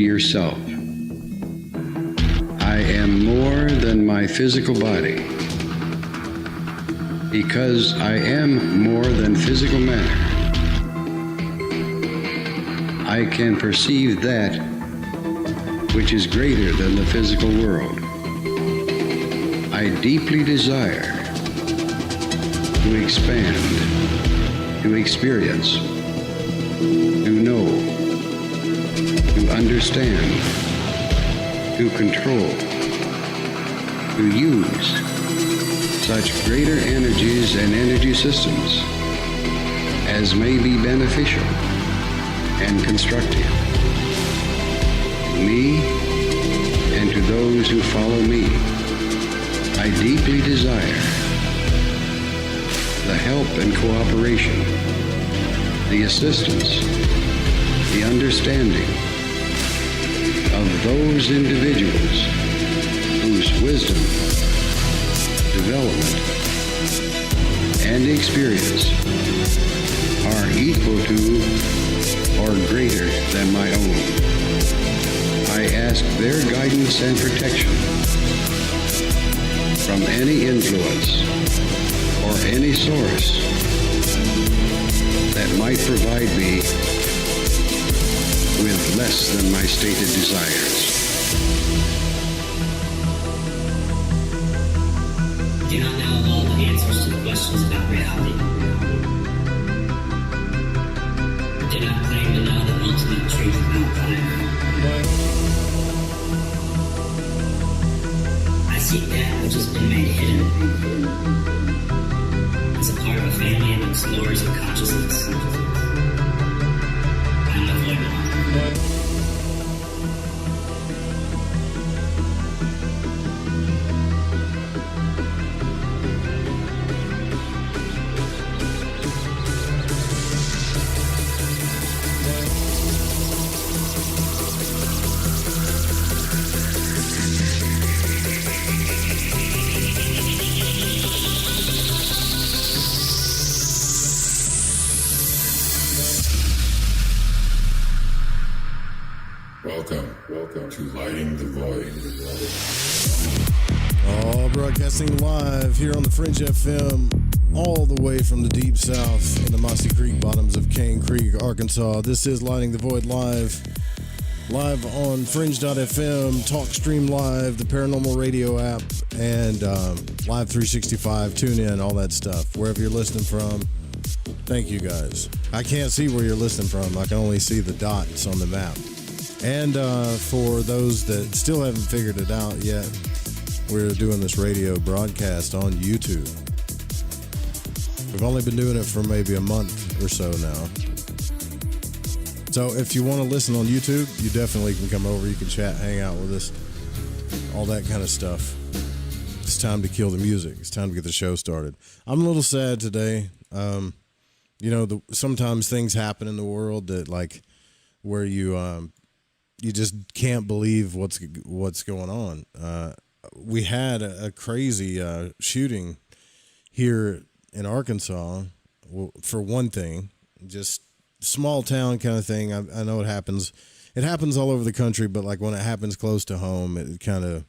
yourself. I am more than my physical body. Because I am more than physical matter, I can perceive that which is greater than the physical world. I deeply desire to expand, to experience, to know, to understand, to control, to use such greater energies and energy systems as may be beneficial and constructive to me and to those who follow me. I deeply desire the help and cooperation, the assistance, the understanding of those individuals whose wisdom, development, and experience are equal to or greater than my own. I ask their guidance and protection from any influence or any source that might provide me with less than my stated desires. I do not know all the answers to the questions about reality. I do not claim to know the ultimate truth about life. I seek that which has been made hidden as a part of a family of explorers of consciousness. I am the void one. Welcome to Lighting the Void. All broadcasting live here on the Fringe FM, all the way from the deep south in the Mossy Creek bottoms of Cane Creek, Arkansas. This is Lighting the Void live on Fringe.fm, TalkStream Live, the Paranormal Radio app, and Live 365, TuneIn, all that stuff. Wherever you're listening from, thank you guys. I can't see where you're listening from. I can only see the dots on the map. And for those that still haven't figured it out yet, we're doing this radio broadcast on YouTube. We've only been doing it for maybe a month or so now. So if you want to listen on YouTube, you definitely can come over. You can chat, hang out with us, all that kind of stuff. It's time to kill the music. It's time to get the show started. I'm a little sad today. Sometimes things happen in the world that where you just can't believe what's going on. We had a crazy shooting here in Arkansas. Well, for one thing, just small town kind of thing. I know it happens. It happens all over the country, but when it happens close to home, it kind of,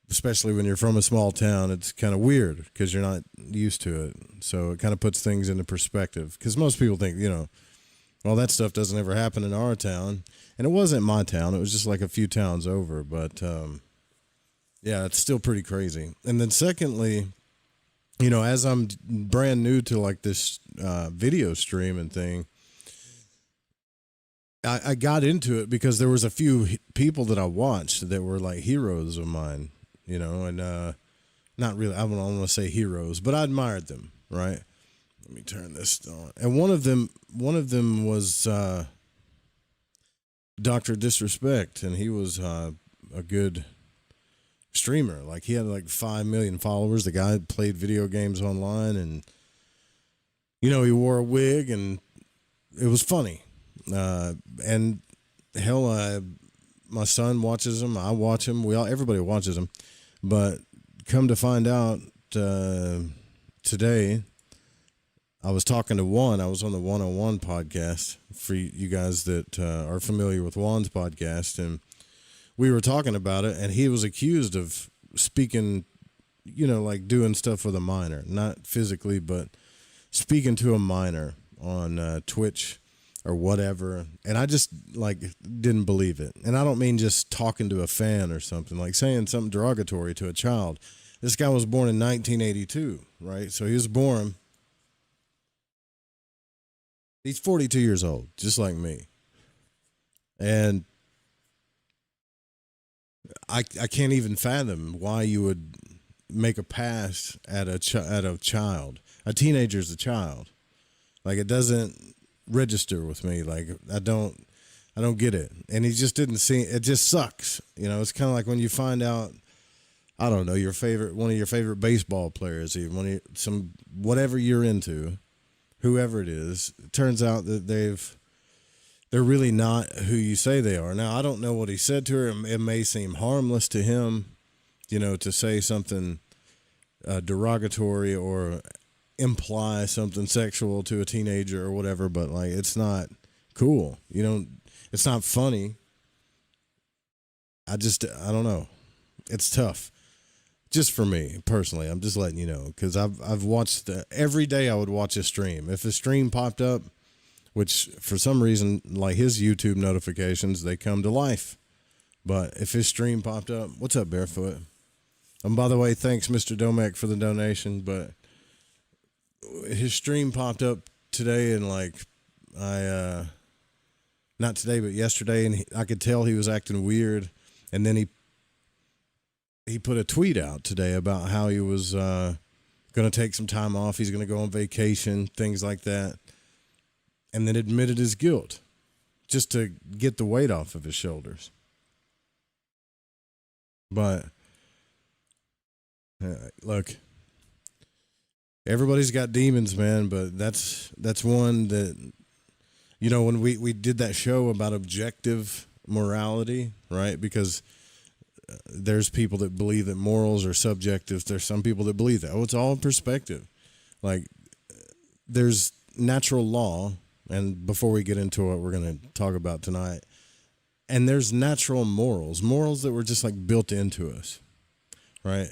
especially when you're from a small town, it's kind of weird because you're not used to it. So it kind of puts things into perspective because most people think, well, that stuff doesn't ever happen in our town. And it wasn't my town. It was just a few towns over. But, yeah, it's still pretty crazy. And then secondly, as I'm brand new to this video streaming thing, I got into it because there was a few people that I watched that were heroes of mine, and not really, I don't want to say heroes, but I admired them, right? Let me turn this on. And one of them was Dr. Disrespect, and he was a good streamer. He had 5 million followers. The guy played video games online, and he wore a wig, and it was funny. And hell, my son watches him. I watch him. Everybody watches him. But come to find out today, I was talking to Juan. I was on the 101 podcast for you guys that are familiar with Juan's podcast, and we were talking about it, and he was accused of speaking, like doing stuff with a minor, not physically, but speaking to a minor on Twitch or whatever. And I just didn't believe it. And I don't mean just talking to a fan or something, like saying something derogatory to a child. This guy was born in 1982, right? So he was born. He's 42 years old, just like me. And I can't even fathom why you would make a pass at a child. A teenager's a child. Like, it doesn't register with me. Like, I don't get it. And he just didn't see it. Just sucks. It's kind of like when you find out, I don't know, one of your favorite baseball players, even whatever you're into, whoever it is, it turns out that they're really not who you say they are. Now, I don't know what he said to her. It may seem harmless to him, to say something derogatory or imply something sexual to a teenager or whatever, but it's not cool. It's not funny. I don't know. It's tough. Just for me personally, I'm just letting you know, because I've watched every day. I would watch a stream. If a stream popped up, which for some reason, like his YouTube notifications, they come to life. But if his stream popped up, what's up, Barefoot? And by the way, thanks, Mr. Domek, for the donation. But his stream popped up today, and not today, but yesterday, and I could tell he was acting weird. And then he put a tweet out today about how he was going to take some time off. He's going to go on vacation, things like that. And then admitted his guilt just to get the weight off of his shoulders. But look, everybody's got demons, man, but that's one that, when we did that show about objective morality, right? Because there's people that believe that morals are subjective. There's some people that believe that. It's all perspective. Like, there's natural law, and before we get into what we're going to talk about tonight, and there's natural morals that were just built into us, right?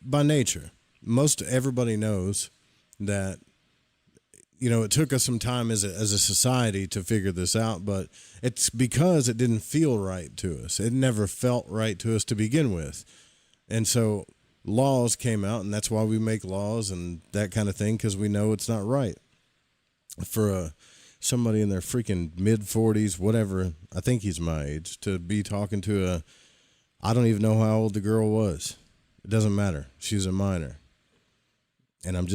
By nature. Most everybody knows that, it took us some time as a society to figure this out, but it's because it didn't feel right to us. It never felt right to us to begin with. And so laws came out, and that's why we make laws and that kind of thing, because we know it's not right. For somebody in their freaking mid-40s, whatever, I think he's my age, to be talking to I don't even know how old the girl was. It doesn't matter. She's a minor. And I'm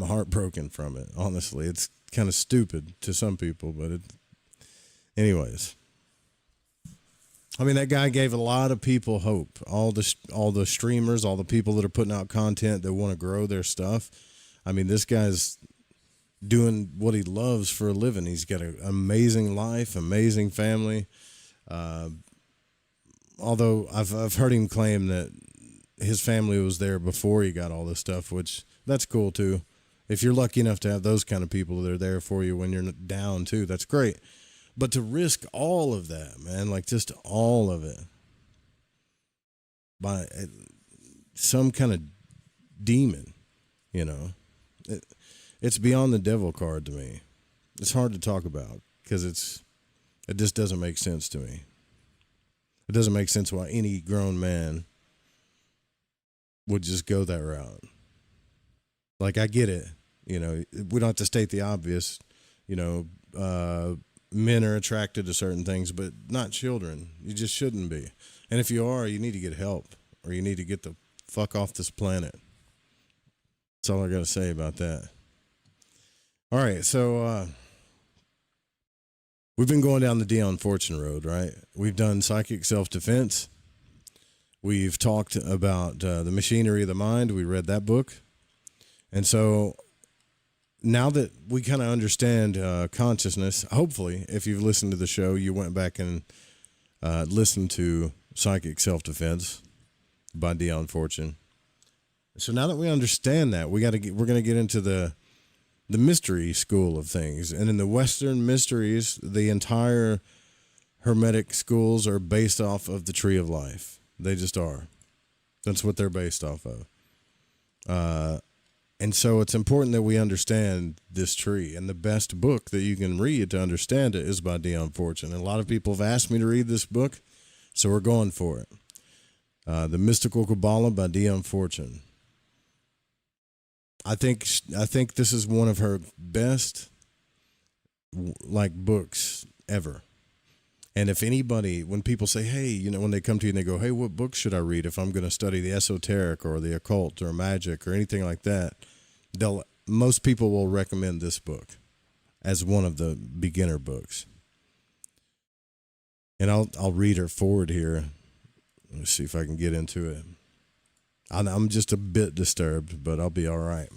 heartbroken from it, honestly. It's kind of stupid to some people, but anyways. I mean, that guy gave a lot of people hope. All the streamers, all the people that are putting out content that want to grow their stuff. I mean, this guy's doing what he loves for a living. He's got an amazing life, amazing family. Although I've heard him claim that his family was there before he got all this stuff, which that's cool too. If you're lucky enough to have those kind of people that are there for you when you're down too, that's great. But to risk all of that, man, just all of it by some kind of demon, it's beyond the devil card to me. It's hard to talk about because it just doesn't make sense to me. It doesn't make sense why any grown man would just go that route. I get it. We don't have to state the obvious. Men are attracted to certain things, but not children. You just shouldn't be. And if you are, you need to get help, or you need to get the fuck off this planet. That's all I got to say about that. All right, so we've been going down the Dion Fortune road, right? We've done psychic self-defense. We've talked about the machinery of the mind. We read that book. And so now that we kind of understand consciousness, hopefully, if you've listened to the show, you went back and listened to Psychic Self-Defense by Dion Fortune. So now that we understand that, we're going to get into the the mystery school of things. And in the Western mysteries, the entire Hermetic schools are based off of the Tree of Life. They just are. That's what they're based off of. And so it's important that we understand this tree. And the best book that you can read to understand it is by Dion Fortune. And a lot of people have asked me to read this book, so we're going for it. The Mystical Qabalah by Dion Fortune. I think this is one of her best books ever. And if anybody, when people say, hey, when they come to you and they go, hey, what book should I read if I'm going to study the esoteric or the occult or magic or anything like that, most people will recommend this book as one of the beginner books. And I'll read her forward here. Let's see if I can get into it. I'm just a bit disturbed, but I'll be all right.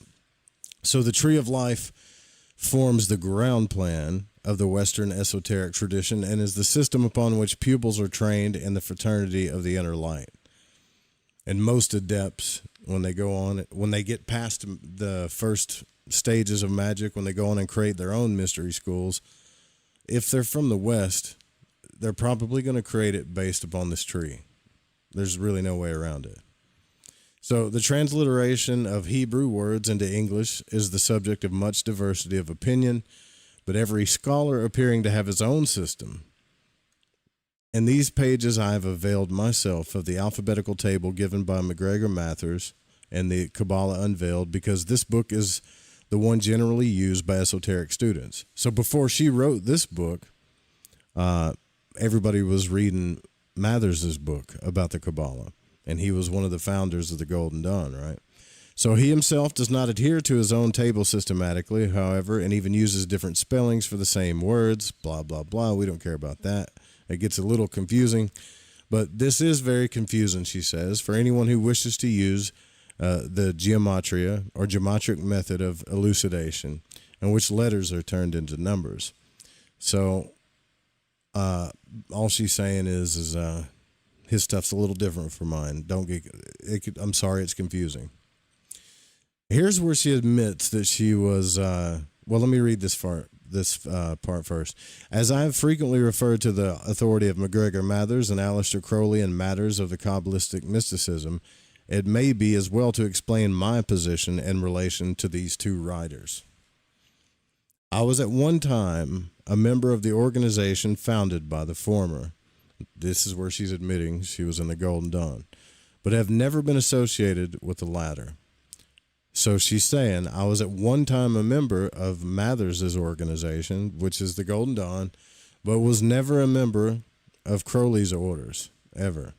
So the Tree of Life forms the ground plan of the Western esoteric tradition and is the system upon which pupils are trained in the fraternity of the inner light. And most adepts, when they get past the first stages of magic, when they go on and create their own mystery schools, if they're from the West, they're probably going to create it based upon this tree. There's really no way around it. So the transliteration of Hebrew words into English is the subject of much diversity of opinion, but every scholar appearing to have his own system. In these pages, I have availed myself of the alphabetical table given by MacGregor Mathers and the Kabbalah Unveiled, because this book is the one generally used by esoteric students. So before she wrote this book, everybody was reading Mathers's book about the Kabbalah, and he was one of the founders of the Golden Dawn, right? So he himself does not adhere to his own table systematically, however, and even uses different spellings for the same words, blah, blah, blah. We don't care about that. It gets a little confusing, but this is very confusing, she says, for anyone who wishes to use the gematria or geometric method of elucidation, in which letters are turned into numbers. So all she's saying is his stuff's a little different from mine. I'm sorry, it's confusing. Here's where she admits that she was, well, let me read this part first. As I have frequently referred to the authority of MacGregor Mathers and Aleister Crowley in matters of the Kabbalistic mysticism, it may be as well to explain my position in relation to these two writers. I was at one time a member of the organization founded by the former. This is where she's admitting she was in the Golden Dawn, but have never been associated with the latter. So she's saying, I was at one time a member of Mathers's organization, which is the Golden Dawn, but was never a member of Crowley's orders, ever.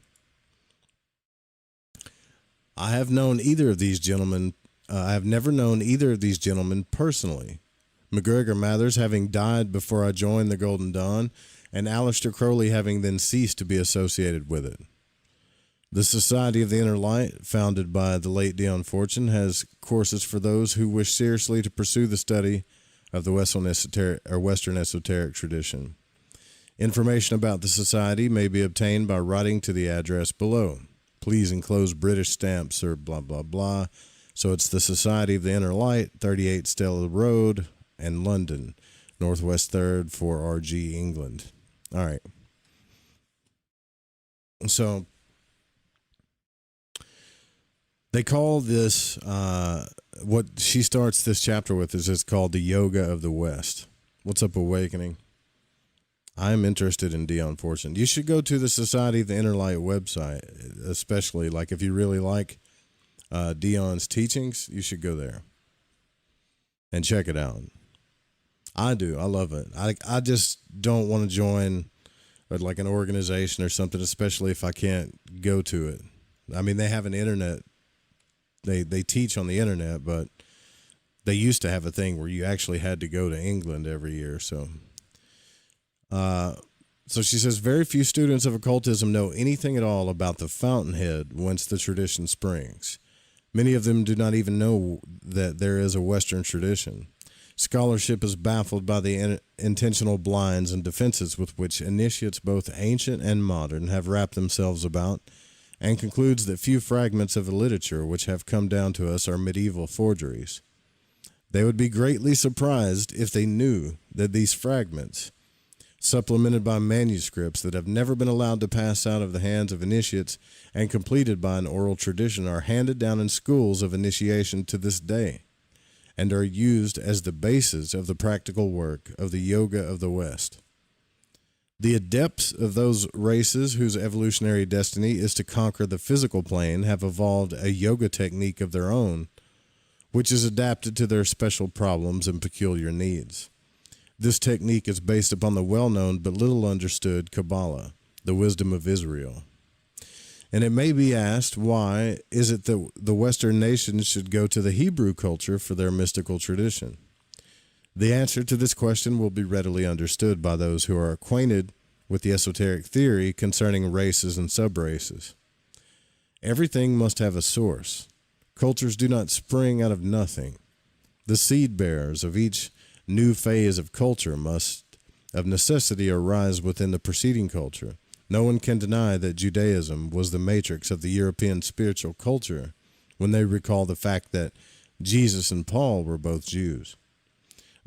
I have known either of these gentlemen. I have never known either of these gentlemen personally. MacGregor Mathers having died before I joined the Golden Dawn, and Aleister Crowley having then ceased to be associated with it. The Society of the Inner Light, founded by the late Dion Fortune, has courses for those who wish seriously to pursue the study of the Western esoteric tradition. Information about the Society may be obtained by writing to the address below. Please enclose British stamps or blah, blah, blah. So it's the Society of the Inner Light, 38 Stella Road, in London, Northwest 3rd, 4RG, England. All right. So they call this, what she starts this chapter with is it's called the Yoga of the West. What's up, Awakening? I'm interested in Dion Fortune. You should go to the Society of the Inner Light website, especially like if you really like Dion's teachings, you should go there and check it out. I do. I love it. I just don't want to join like an organization or something, especially if I can't go to it. I mean, they have an internet. They teach on the internet, but they used to have a thing where you actually had to go to England every year. So she says, very few students of occultism know anything at all about the fountainhead whence the tradition springs. Many of them do not even know that there is a Western tradition. Scholarship is baffled by the intentional blinds and defenses with which initiates both ancient and modern have wrapped themselves about, and concludes that few fragments of the literature which have come down to us are medieval forgeries. They would be greatly surprised if they knew that these fragments, supplemented by manuscripts that have never been allowed to pass out of the hands of initiates and completed by an oral tradition, are handed down in schools of initiation to this day and are used as the basis of the practical work of the yoga of the West. The adepts of those races whose evolutionary destiny is to conquer the physical plane have evolved a yoga technique of their own, which is adapted to their special problems and peculiar needs. This technique is based upon the well-known but little understood Qabalah, the wisdom of Israel. And it may be asked, why is it that the Western nations should go to the Hebrew culture for their mystical tradition? The answer to this question will be readily understood by those who are acquainted with the esoteric theory concerning races and subraces. Everything must have a source. Cultures do not spring out of nothing. The seed bearers of each new phase of culture must, of necessity, arise within the preceding culture. No one can deny that Judaism was the matrix of the European spiritual culture when they recall the fact that Jesus and Paul were both Jews.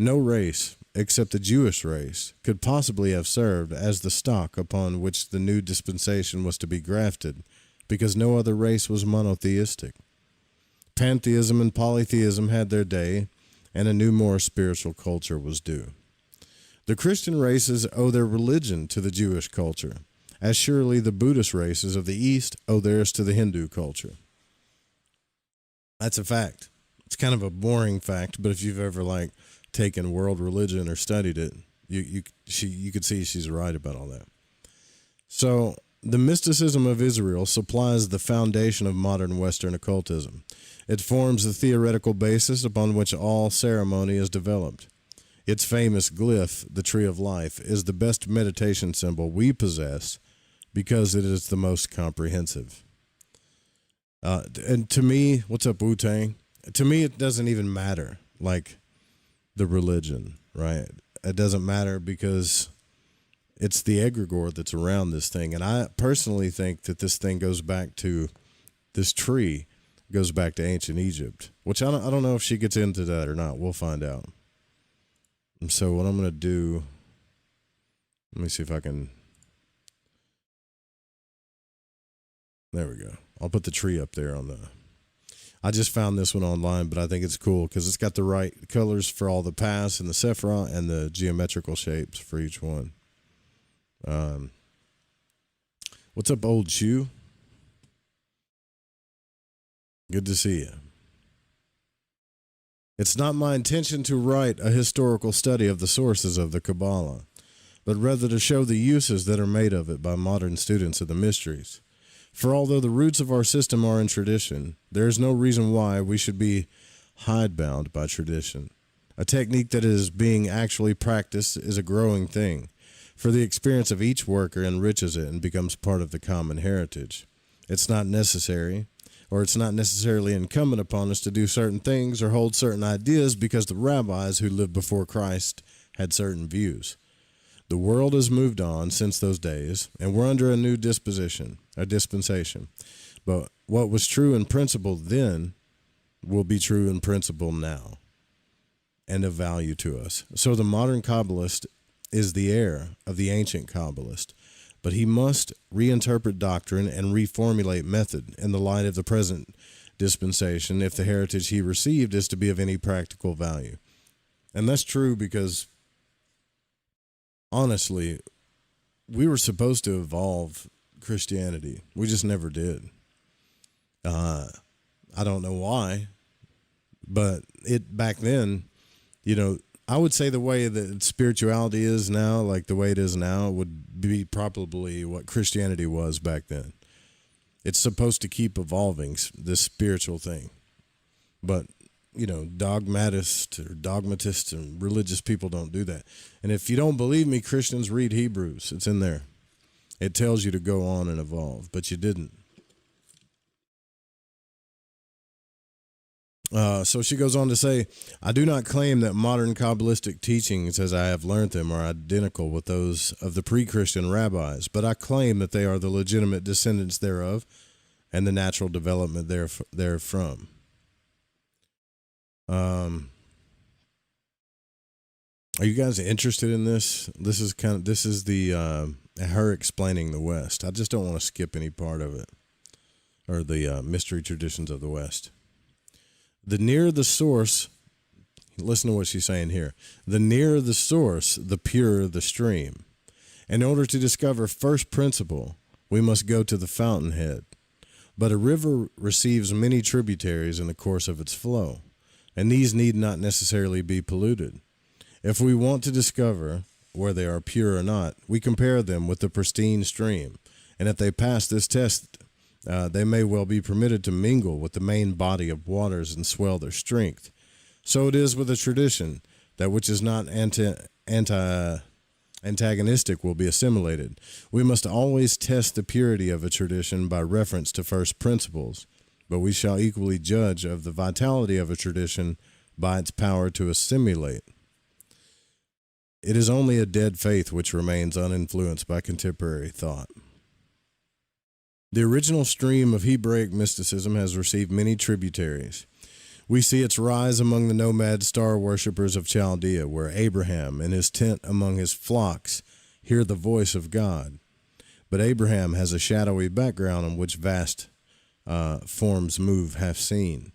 No race, except the Jewish race, could possibly have served as the stock upon which the new dispensation was to be grafted, because no other race was monotheistic. Pantheism and polytheism had their day, and a new, more spiritual culture was due. The Christian races owe their religion to the Jewish culture, as surely the Buddhist races of the East owe theirs to the Hindu culture. That's a fact. It's kind of a boring fact, but if you've ever taken world religion or studied it, you could see she's right about all that. So the mysticism of Israel supplies the foundation of modern Western occultism. It forms the theoretical basis upon which all ceremony is developed. Its famous glyph, the Tree of Life, is the best meditation symbol we possess because it is the most comprehensive. And to me, what's up, Wu-Tang? To me, it doesn't even matter, the religion, right? It doesn't matter because it's the egregore that's around this thing. And I personally think that this thing goes back to, this tree goes back to ancient Egypt, which I don't know if she gets into that or not. We'll find out. And so what I'm going to do, let me see if I can, there we go. I'll put the tree up there on the, I just found this one online, but I think it's cool because it's got the right colors for all the paths and the sephirah and the geometrical shapes for each one. What's up, old Chew? Good to see you. It's not my intention to write a historical study of the sources of the Kabbalah, but rather to show the uses that are made of it by modern students of the mysteries. For although the roots of our system are in tradition, there is no reason why we should be hidebound by tradition. A technique that is being actually practiced is a growing thing, for the experience of each worker enriches it and becomes part of the common heritage. It's not necessary, or it's not necessarily incumbent upon us to do certain things or hold certain ideas because the rabbis who lived before Christ had certain views. The world has moved on since those days, and we're under a new dispensation. But what was true in principle then will be true in principle now and of value to us. So the modern Kabbalist is the heir of the ancient Kabbalist, but he must reinterpret doctrine and reformulate method in the light of the present dispensation if the heritage he received is to be of any practical value. And that's true because, honestly, we were supposed to evolve Christianity. We just never did. I don't know why, but it back then, I would say the way that spirituality is now, like the way it is now, would be probably what Christianity was back then. It's supposed to keep evolving, this spiritual thing. But, dogmatists and religious people don't do that. And if you don't believe me, Christians, read Hebrews. It's in there. It tells you to go on and evolve, but you didn't. So she goes on to say, I do not claim that modern Kabbalistic teachings as I have learned them are identical with those of the pre-Christian rabbis, but I claim that they are the legitimate descendants thereof and the natural development therefrom. Are you guys interested in this? This is the her explaining the West. I just don't want to skip any part of it, or the mystery traditions of the West. The nearer the source, listen to what she's saying here. The nearer the source, the purer the stream. In order to discover first principle, we must go to the fountainhead. But a river receives many tributaries in the course of its flow, and these need not necessarily be polluted. If we want to discover where they are pure or not, we compare them with the pristine stream, and if they pass this test, they may well be permitted to mingle with the main body of waters and swell their strength. So it is with a tradition. That which is not antagonistic will be assimilated. We must always test the purity of a tradition by reference to first principles, but we shall equally judge of the vitality of a tradition by its power to assimilate. It is only a dead faith which remains uninfluenced by contemporary thought. The original stream of Hebraic mysticism has received many tributaries. We see its rise among the nomad star worshippers of Chaldea, where Abraham in his tent among his flocks hear the voice of God. But Abraham has a shadowy background on which vast forms move half seen.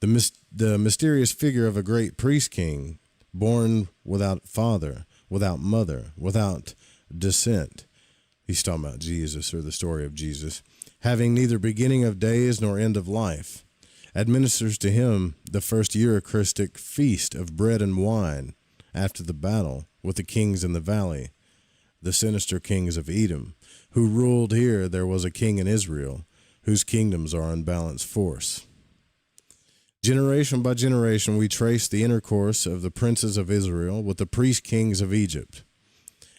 The mysterious figure of a great priest king, born without father, without mother, without descent. He's talking about Jesus, or the story of Jesus, having neither beginning of days nor end of life, administers to him the first Eucharistic feast of bread and wine after the battle with the kings in the valley, the sinister kings of Edom, who ruled here. There was a king in Israel, whose kingdoms are in balanced force. Generation by generation, we trace the intercourse of the princes of Israel with the priest kings of Egypt.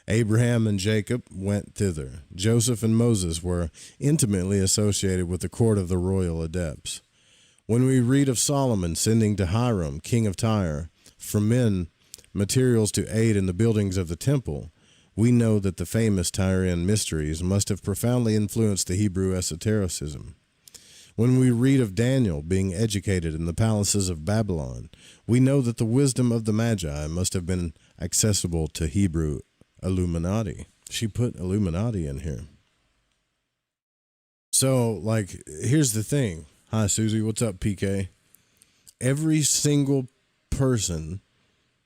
Abraham and Jacob went thither. Joseph and Moses were intimately associated with the court of the royal adepts. When we read of Solomon sending to Hiram, king of Tyre, for men materials to aid in the buildings of the temple, we know that the famous Tyrian mysteries must have profoundly influenced the Hebrew esotericism. When we read of Daniel being educated in the palaces of Babylon, we know that the wisdom of the Magi must have been accessible to Hebrew Illuminati. She put Illuminati in here. So, like, here's the thing. Hi, Susie. What's up, PK? Every single person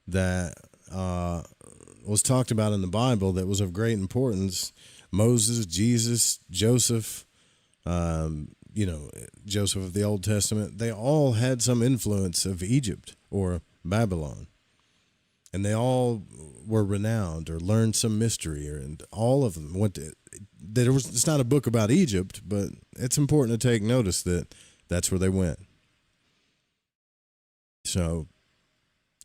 that was talked about in the Bible that was of great importance, Moses, Jesus, Joseph, Joseph of the Old Testament, they all had some influence of Egypt or Babylon. And they all were renowned or learned some mystery, and all of them went to. It's not a book about Egypt, but it's important to take notice that that's where they went. So,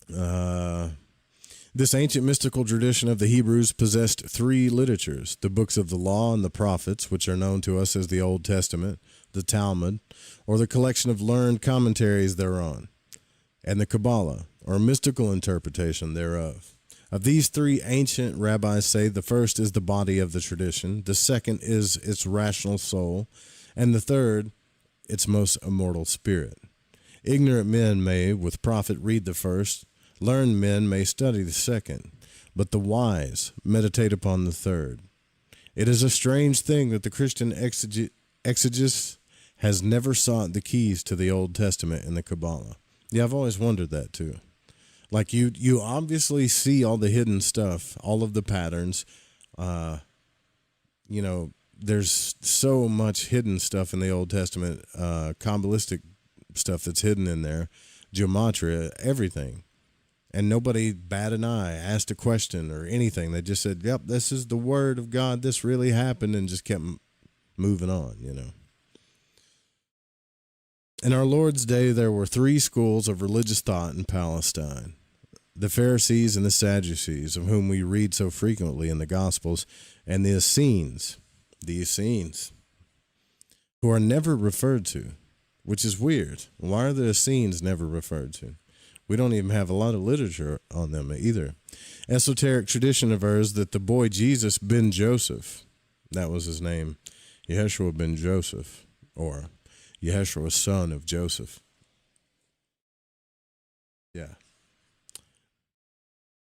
this ancient mystical tradition of the Hebrews possessed three literatures: the books of the law and the prophets, which are known to us as the Old Testament, the Talmud, or the collection of learned commentaries thereon, and the Qabalah, or mystical interpretation thereof. Of these three, ancient rabbis say the first is the body of the tradition, the second is its rational soul, and the third, its most immortal spirit. Ignorant men may, with profit, read the first, learned men may study the second, but the wise meditate upon the third. It is a strange thing that the Christian exegesis has never sought the keys to the Old Testament in the Kabbalah. Yeah, I've always wondered that too. Like you obviously see all the hidden stuff, all of the patterns. There's so much hidden stuff in the Old Testament, Kabbalistic stuff that's hidden in there, gematria, everything. And nobody bat an eye, asked a question or anything. They just said, yep, this is the word of God. This really happened, and just kept moving on, In our Lord's day, there were three schools of religious thought in Palestine: the Pharisees and the Sadducees, of whom we read so frequently in the Gospels, and the Essenes, who are never referred to, which is weird. Why are the Essenes never referred to? We don't even have a lot of literature on them either. Esoteric tradition avers that the boy Jesus ben Joseph, that was his name, Yeshua ben Joseph, or Yeshua, son of Joseph. Yeah.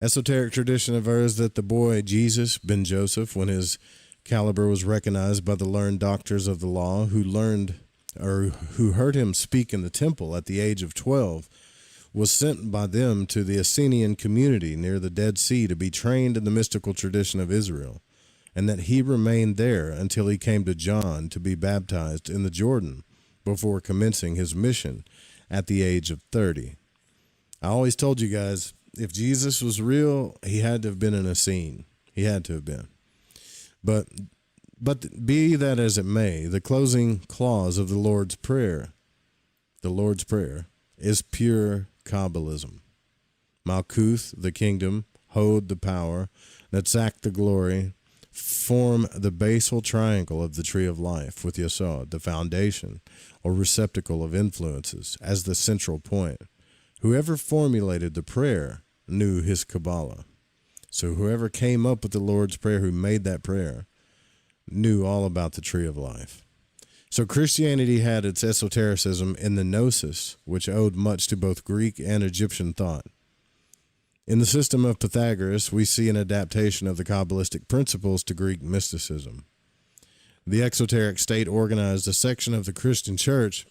Esoteric tradition avers that the boy Jesus, Ben Joseph, when his caliber was recognized by the learned doctors of the law who heard him speak in the temple at the age of 12, was sent by them to the Essenian community near the Dead Sea to be trained in the mystical tradition of Israel, and that he remained there until he came to John to be baptized in the Jordan before commencing his mission at the age of 30. I always told you guys, if Jesus was real, he had to have been in a scene. He had to have been. But be that as it may, the closing clause of the Lord's Prayer is pure Kabbalism. Malkuth, the kingdom, Hod, the power, Netzach, the glory, form the basal triangle of the tree of life, with Yesod, the foundation or receptacle of influences, as the central point. Whoever formulated the prayer knew his Kabbalah. So whoever came up with the Lord's Prayer, who made that prayer, knew all about the tree of life. So Christianity had its esotericism in the Gnosis, which owed much to both Greek and Egyptian thought. In the system of Pythagoras, we see an adaptation of the Kabbalistic principles to Greek mysticism. The exoteric state organized a section of the Christian church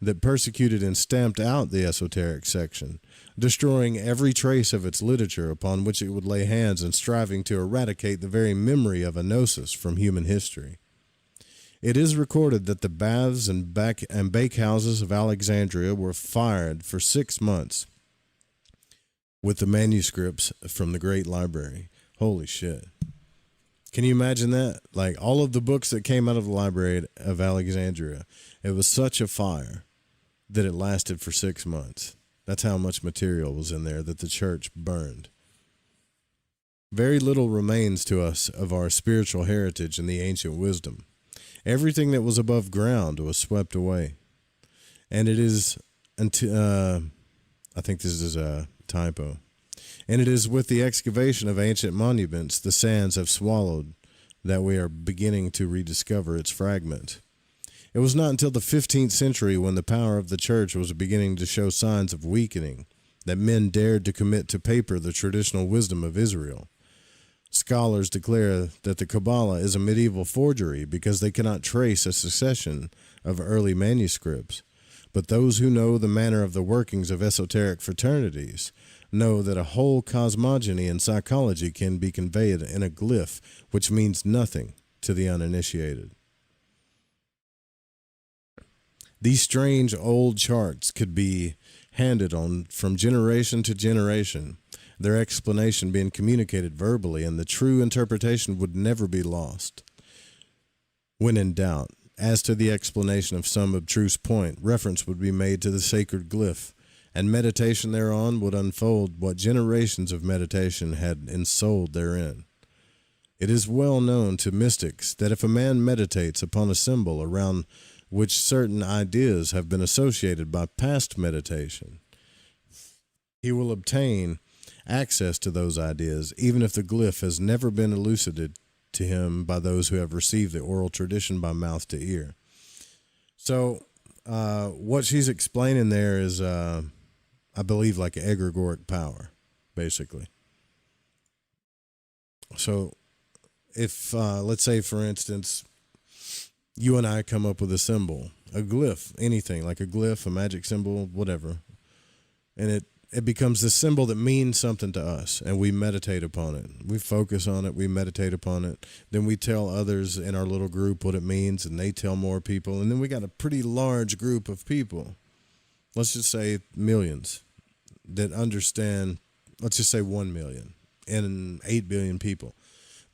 that persecuted and stamped out the esoteric section, destroying every trace of its literature upon which it would lay hands and striving to eradicate the very memory of a gnosis from human history. It is recorded that the baths and bakehouses of Alexandria were fired for 6 months with the manuscripts from the Great Library. Holy shit. Can you imagine that? Like, all of the books that came out of the Library of Alexandria, it was such a fire that it lasted for 6 months. That's how much material was in there that the church burned. Very little remains to us of our spiritual heritage and the ancient wisdom. Everything that was above ground was swept away. And it is, I think this is a typo. And it is with the excavation of ancient monuments the sands have swallowed that we are beginning to rediscover its fragment. It was not until the 15th century, when the power of the church was beginning to show signs of weakening, that men dared to commit to paper the traditional wisdom of Israel. Scholars declare that the Kabbalah is a medieval forgery because they cannot trace a succession of early manuscripts. But those who know the manner of the workings of esoteric fraternities know that a whole cosmogony in psychology can be conveyed in a glyph, which means nothing to the uninitiated. These strange old charts could be handed on from generation to generation, their explanation being communicated verbally, and the true interpretation would never be lost. When in doubt, as to the explanation of some abstruse point, reference would be made to the sacred glyph, and meditation thereon would unfold what generations of meditation had ensouled therein. It is well known to mystics that if a man meditates upon a symbol around which certain ideas have been associated by past meditation, he will obtain access to those ideas, even if the glyph has never been elucidated to him by those who have received the oral tradition by mouth to ear. So what she's explaining there is, I believe, like an egregoric power, basically. So if, let's say, for instance, you and I come up with a symbol, a glyph, anything, like a glyph, a magic symbol, whatever, and it becomes this symbol that means something to us, and we meditate upon it. We focus on it, we meditate upon it. Then we tell others in our little group what it means, and they tell more people. And then we got a pretty large group of people, let's just say millions, that understand, let's just say 1 million and 8 billion people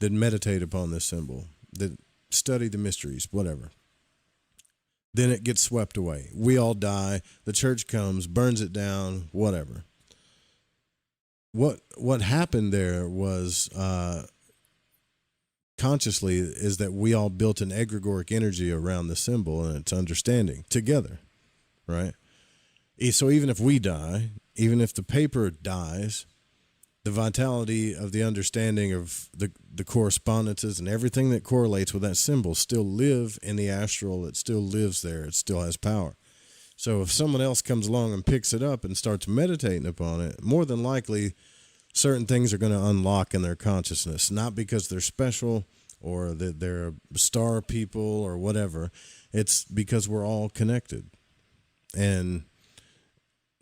that meditate upon this symbol, that study the mysteries, whatever. Then it gets swept away. We all die. The church comes, burns it down, whatever. What happened there was consciously is that we all built an egregoric energy around the symbol and its understanding together, right? So even if we die, even if the paper dies, the vitality of the understanding of the correspondences and everything that correlates with that symbol still live in the astral. It still lives there. It still has power. So if someone else comes along and picks it up and starts meditating upon it, more than likely certain things are going to unlock in their consciousness, not because they're special or that they're star people or whatever. It's because we're all connected. And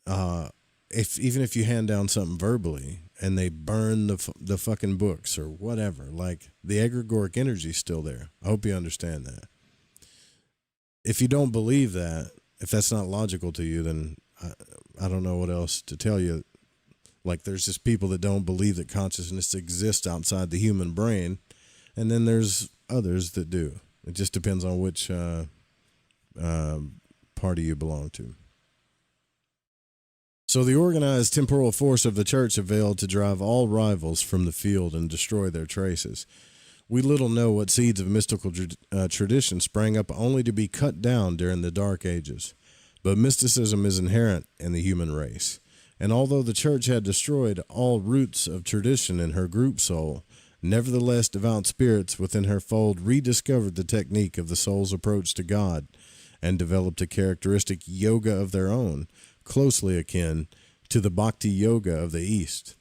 even if you hand down something verbally and they burn the fucking books or whatever, like the egregoric energy is still there. I hope you understand that. If you don't believe that, if that's not logical to you, then I don't know what else to tell you. Like, there's just people that don't believe that consciousness exists outside the human brain, and then there's others that do. It just depends on which party you belong to. So the organized temporal force of the church availed to drive all rivals from the field and destroy their traces. We little know what seeds of mystical tradition sprang up only to be cut down during the Dark Ages. But mysticism is inherent in the human race. And although the church had destroyed all roots of tradition in her group soul, nevertheless devout spirits within her fold rediscovered the technique of the soul's approach to God and developed a characteristic yoga of their own, closely akin to the Bhakti Yoga of the East.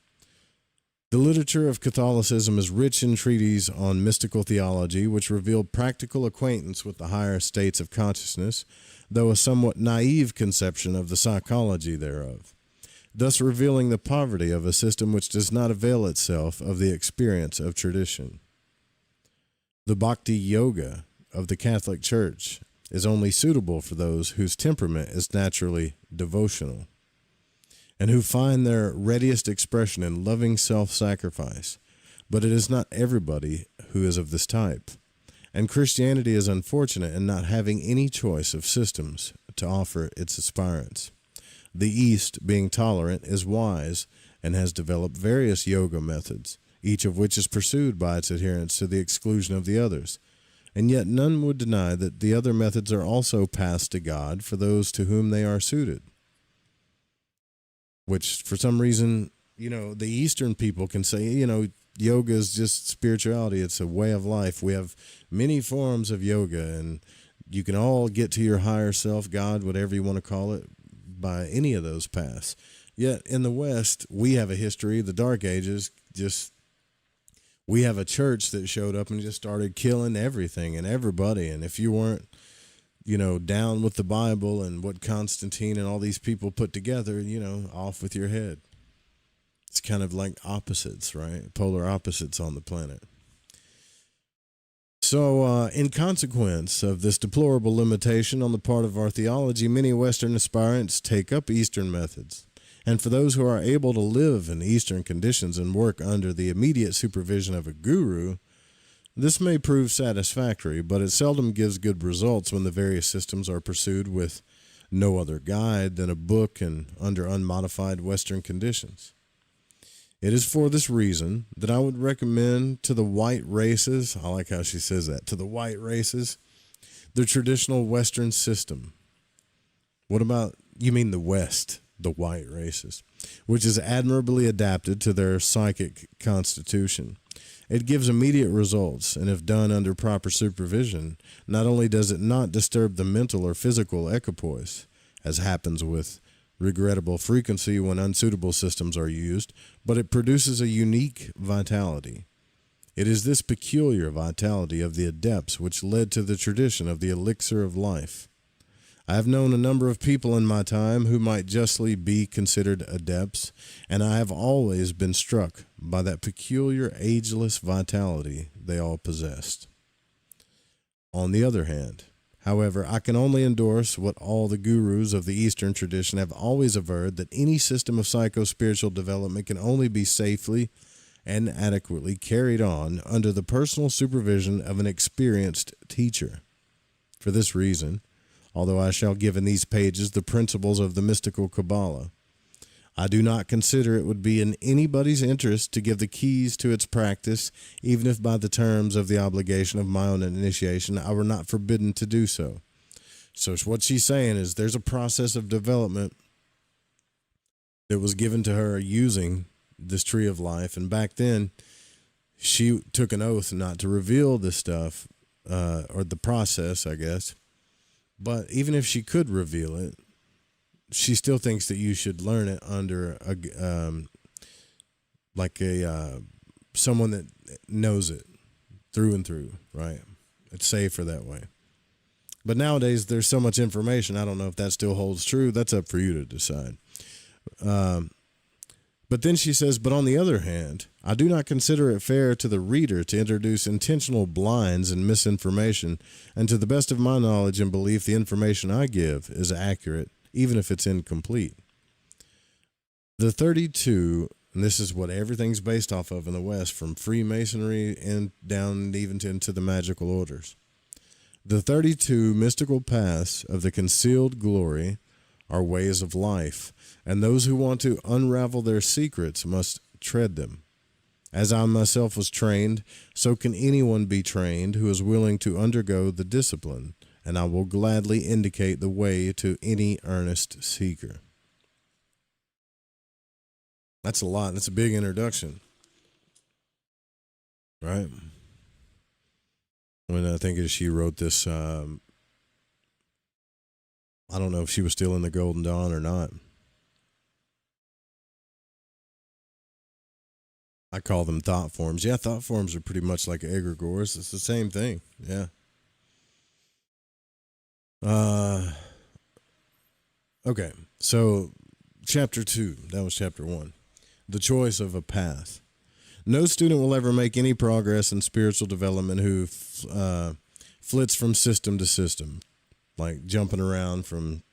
The literature of Catholicism is rich in treatises on mystical theology, which reveal practical acquaintance with the higher states of consciousness, though a somewhat naive conception of the psychology thereof, thus revealing the poverty of a system which does not avail itself of the experience of tradition. The Bhakti Yoga of the Catholic Church is only suitable for those whose temperament is naturally devotional, and who find their readiest expression in loving self-sacrifice. But it is not everybody who is of this type, and Christianity is unfortunate in not having any choice of systems to offer its aspirants. The East, being tolerant, is wise and has developed various yoga methods, each of which is pursued by its adherents to the exclusion of the others. And yet none would deny that the other methods are also paths to God for those to whom they are suited. Which, for some reason, the Eastern people can say, yoga is just spirituality. It's a way of life. We have many forms of yoga, and you can all get to your higher self, God, whatever you want to call it, by any of those paths. Yet in the West, we have a history, the Dark Ages, we have a church that showed up and just started killing everything and everybody. And if you weren't, down with the Bible and what Constantine and all these people put together, off with your head. It's kind of like opposites, right? Polar opposites on the planet. So, in consequence of this deplorable limitation on the part of our theology, many Western aspirants take up Eastern methods. And for those who are able to live in Eastern conditions and work under the immediate supervision of a guru, this may prove satisfactory, but it seldom gives good results when the various systems are pursued with no other guide than a book and under unmodified Western conditions. It is for this reason that I would recommend to the white races, I like how she says that, to the white races, the traditional Western system. What about, you mean the West, the white races, which is admirably adapted to their psychic constitution. It gives immediate results, and if done under proper supervision, not only does it not disturb the mental or physical equipoise, as happens with regrettable frequency when unsuitable systems are used, but it produces a unique vitality. It is this peculiar vitality of the adepts which led to the tradition of the elixir of life. I have known a number of people in my time who might justly be considered adepts, and I have always been struck by that peculiar ageless vitality they all possessed. On the other hand, however, I can only endorse what all the gurus of the Eastern tradition have always averred, that any system of psycho-spiritual development can only be safely and adequately carried on under the personal supervision of an experienced teacher. For this reason, although I shall give in these pages the principles of the Mystical Qabalah, I do not consider it would be in anybody's interest to give the keys to its practice, even if by the terms of the obligation of my own initiation I were not forbidden to do so. So what she's saying is there's a process of development that was given to her using this tree of life, and back then she took an oath not to reveal this stuff, or the process, I guess. But even if she could reveal it, she still thinks that you should learn it under like a someone that knows it through and through, right? It's safer that way. But nowadays, there's so much information. I don't know if that still holds true. That's up for you to decide. But then she says, but on the other hand, I do not consider it fair to the reader to introduce intentional blinds and misinformation, and to the best of my knowledge and belief, the information I give is accurate, even if it's incomplete. The 32, and this is what everything's based off of in the West, from Freemasonry and down even into the magical orders. The 32 mystical paths of the concealed glory are ways of life, and those who want to unravel their secrets must tread them. As I myself was trained, so can anyone be trained who is willing to undergo the discipline, and I will gladly indicate the way to any earnest seeker. That's a lot. That's a big introduction, right? When I think she wrote this, I don't know if she was still in the Golden Dawn or not. I call them thought forms. Yeah, thought forms are pretty much like egregores. It's the same thing. Yeah. Okay, so chapter 2, that was chapter 1. The choice of a path. No student will ever make any progress in spiritual development who flits from system to system, like jumping around from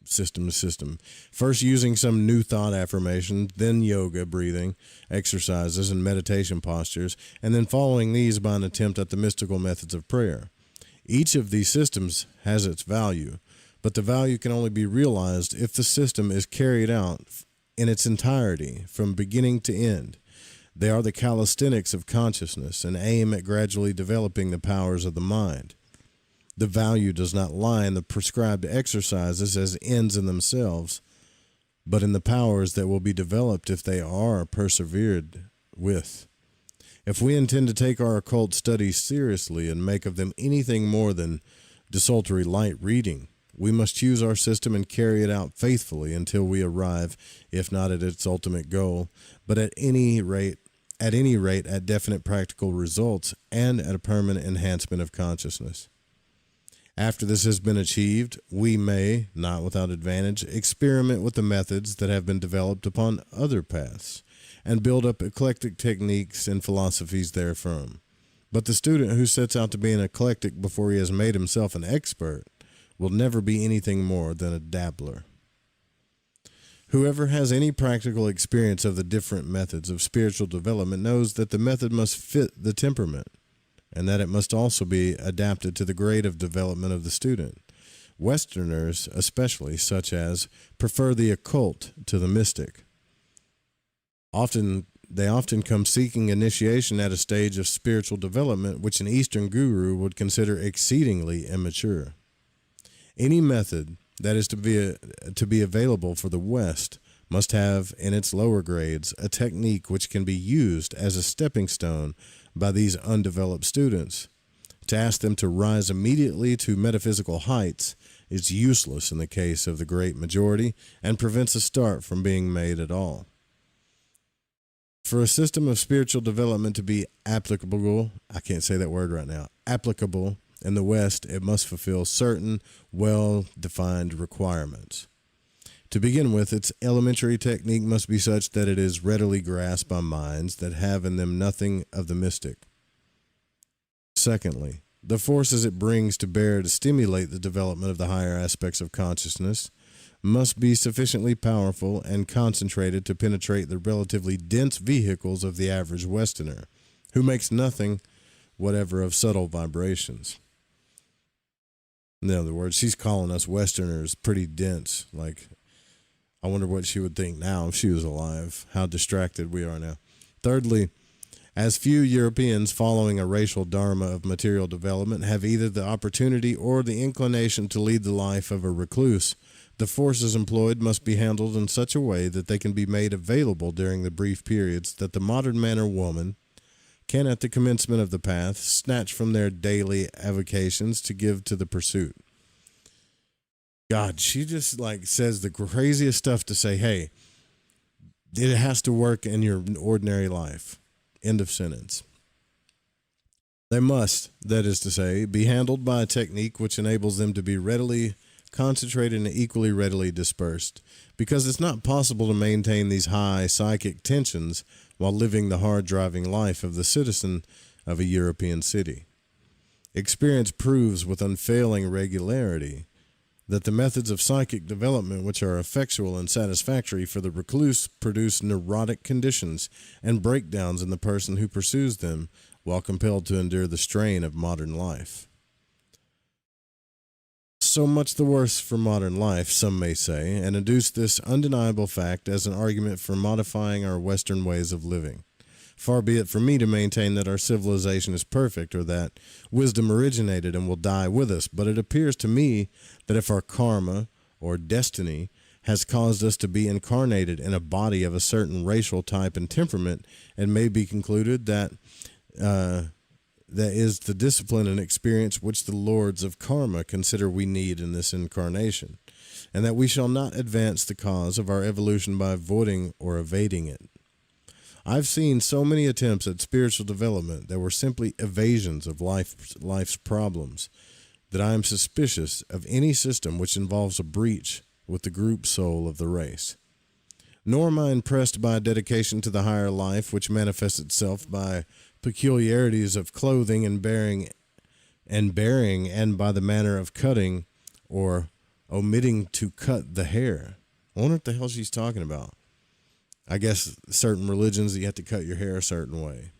system to system. First using some new thought affirmation, then yoga, breathing, exercises, and meditation postures, and then following these by an attempt at the mystical methods of prayer. Each of these systems has its value, but the value can only be realized if the system is carried out in its entirety, from beginning to end. They are the calisthenics of consciousness and aim at gradually developing the powers of the mind. The value does not lie in the prescribed exercises as ends in themselves, but in the powers that will be developed if they are persevered with. If we intend to take our occult studies seriously and make of them anything more than desultory light reading, we must choose our system and carry it out faithfully until we arrive, if not at its ultimate goal, but at any rate at definite practical results and at a permanent enhancement of consciousness. After this has been achieved, we may, not without advantage, experiment with the methods that have been developed upon other paths and build up eclectic techniques and philosophies therefrom. But the student who sets out to be an eclectic before he has made himself an expert will never be anything more than a dabbler. Whoever has any practical experience of the different methods of spiritual development knows that the method must fit the temperament, and that it must also be adapted to the grade of development of the student. Westerners, especially, such as prefer the occult to the mystic. They often come seeking initiation at a stage of spiritual development which an Eastern guru would consider exceedingly immature. Any method that is to be available for the West must have in its lower grades a technique which can be used as a stepping stone by these undeveloped students. To ask them to rise immediately to metaphysical heights is useless in the case of the great majority and prevents a start from being made at all. For a system of spiritual development to be applicable, I can't say that word right now, applicable in the West, it must fulfill certain well-defined requirements. To begin with, its elementary technique must be such that it is readily grasped by minds that have in them nothing of the mystic. Secondly, the forces it brings to bear to stimulate the development of the higher aspects of consciousness must be sufficiently powerful and concentrated to penetrate the relatively dense vehicles of the average Westerner, who makes nothing whatever of subtle vibrations. In other words, she's calling us Westerners pretty dense. Like, I wonder what she would think now if she was alive, how distracted we are now. Thirdly, as few Europeans following a racial dharma of material development have either the opportunity or the inclination to lead the life of a recluse, the forces employed must be handled in such a way that they can be made available during the brief periods that the modern man or woman can, at the commencement of the path, snatch from their daily avocations to give to the pursuit. God, she just like says the craziest stuff to say, hey, It has to work in your ordinary life. End of sentence. They must, that is to say, be handled by a technique which enables them to be readily concentrated and equally readily dispersed, because it's not possible to maintain these high psychic tensions while living the hard driving life of the citizen of a European city. Experience proves with unfailing regularity that the methods of psychic development which are effectual and satisfactory for the recluse produce neurotic conditions and breakdowns in the person who pursues them while compelled to endure the strain of modern life. So much the worse for modern life, some may say, and adduce this undeniable fact as an argument for modifying our Western ways of living. Far be it from me to maintain that our civilization is perfect or that wisdom originated and will die with us, but it appears to me that if our karma, or destiny, has caused us to be incarnated in a body of a certain racial type and temperament, it may be concluded that that is the discipline and experience which the lords of karma consider we need in this incarnation, and that we shall not advance the cause of our evolution by avoiding or evading it. I've seen so many attempts at spiritual development that were simply evasions of life's problems that I am suspicious of any system which involves a breach with the group soul of the race. Nor am I impressed by a dedication to the higher life which manifests itself by peculiarities of clothing and bearing and by the manner of cutting or omitting to cut the hair. I wonder what the hell she's talking about. I guess certain religions you have to cut your hair a certain way.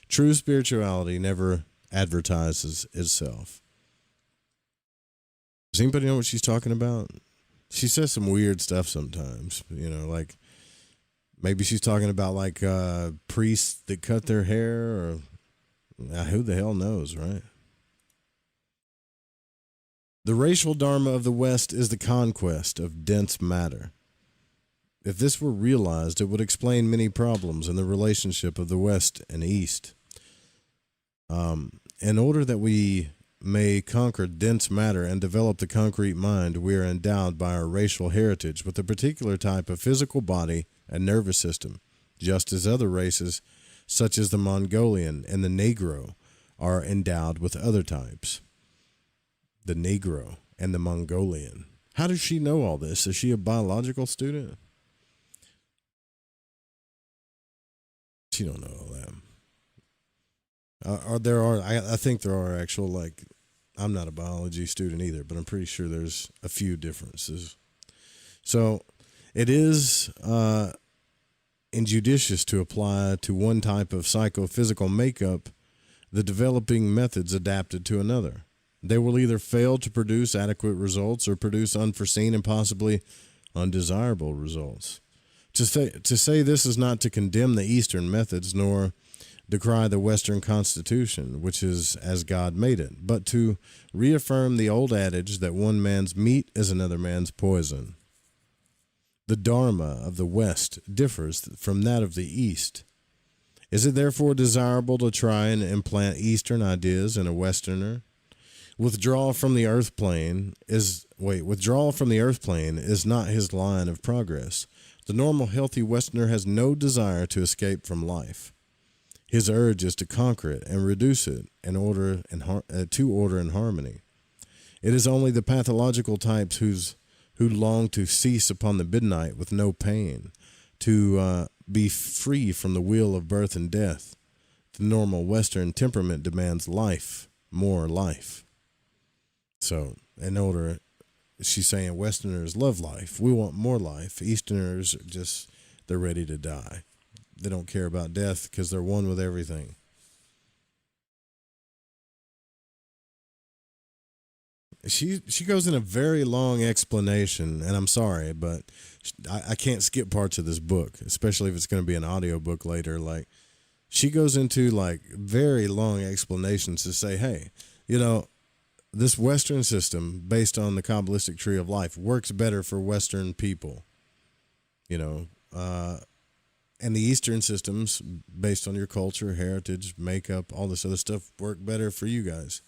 True spirituality never advertises itself. Does anybody know what she's talking about? She says some weird stuff sometimes, like maybe she's talking about like priests that cut their hair, or who the hell knows, right? The racial dharma of the West is the conquest of dense matter. If this were realized, it would explain many problems in the relationship of the West and East. In order that we may conquer dense matter and develop the concrete mind, we are endowed by our racial heritage with a particular type of physical body and nervous system, just as other races, such as the Mongolian and the Negro, are endowed with other types. The Negro and the Mongolian. How does she know all this? Is she a biological student? She don't know all that. I think there are actual, I'm not a biology student either, but I'm pretty sure there's a few differences. So it is injudicious to apply to one type of psychophysical makeup the developing methods adapted to another. They will either fail to produce adequate results or produce unforeseen and possibly undesirable results. To say this is not to condemn the Eastern methods nor decry the Western Constitution, which is as God made it, but to reaffirm the old adage that one man's meat is another man's poison. The Dharma of the West differs from that of the East. Is it therefore desirable to try and implant Eastern ideas in a Westerner? Withdrawal from the earth plane is not his line of progress. The normal, healthy Westerner has no desire to escape from life. His urge is to conquer it and reduce it to order and harmony. It is only the pathological types who long to cease upon the midnight with no pain, to be free from the wheel of birth and death. The normal Western temperament demands life, more life. So, she's saying Westerners love life. We want more life. Easterners they're ready to die. They don't care about death because they're one with everything. She goes in a very long explanation, and I'm sorry, but I can't skip parts of this book, especially if it's going to be an audio book later. She goes into very long explanations to say, hey, this Western system based on the Kabbalistic tree of life works better for Western people, and the Eastern systems based on your culture, heritage, makeup, all this other stuff work better for you guys.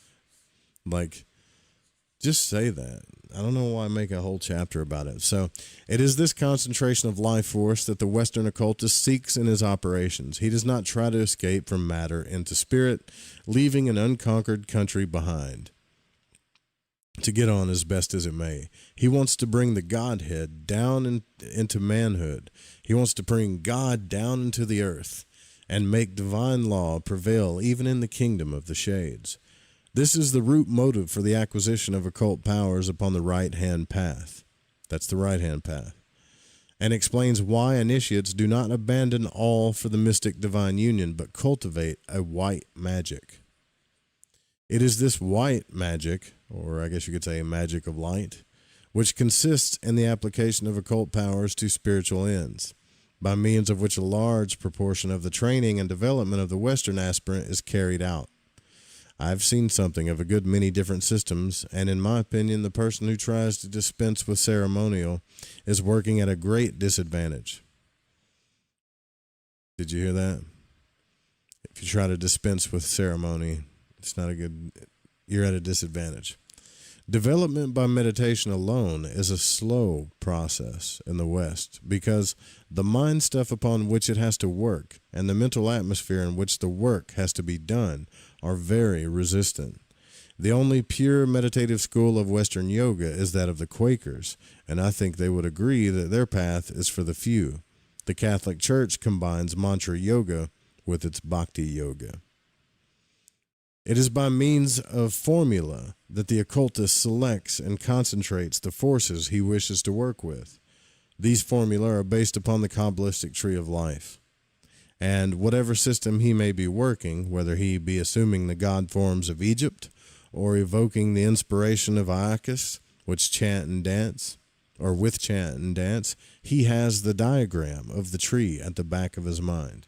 Just say that. I don't know why I make a whole chapter about it. So it is this concentration of life force that the Western occultist seeks in his operations. He does not try to escape from matter into spirit, leaving an unconquered country behind to get on as best as it may. He wants to bring the Godhead down into manhood. He wants to bring God down into the earth and make divine law prevail even in the kingdom of the shades. This is the root motive for the acquisition of occult powers upon the right-hand path. That's the right-hand path. And explains why initiates do not abandon all for the mystic divine union, but cultivate a white magic. It is this white magic, or I guess you could say magic of light, which consists in the application of occult powers to spiritual ends, by means of which a large proportion of the training and development of the Western aspirant is carried out. I've seen something of a good many different systems, and in my opinion, the person who tries to dispense with ceremonial is working at a great disadvantage. Did you hear that? If you try to dispense with ceremony, you're at a disadvantage. Development by meditation alone is a slow process in the West because the mind stuff upon which it has to work and the mental atmosphere in which the work has to be done are very resistant. The only pure meditative school of Western yoga is that of the Quakers, and I think they would agree that their path is for the few. The Catholic Church combines mantra yoga with its bhakti yoga. It is by means of formula that the occultist selects and concentrates the forces he wishes to work with. These formula are based upon the Kabbalistic tree of life. And whatever system he may be working, whether he be assuming the god forms of Egypt or evoking the inspiration of Iacchus, which chant and dance, or with chant and dance, he has the diagram of the tree at the back of his mind.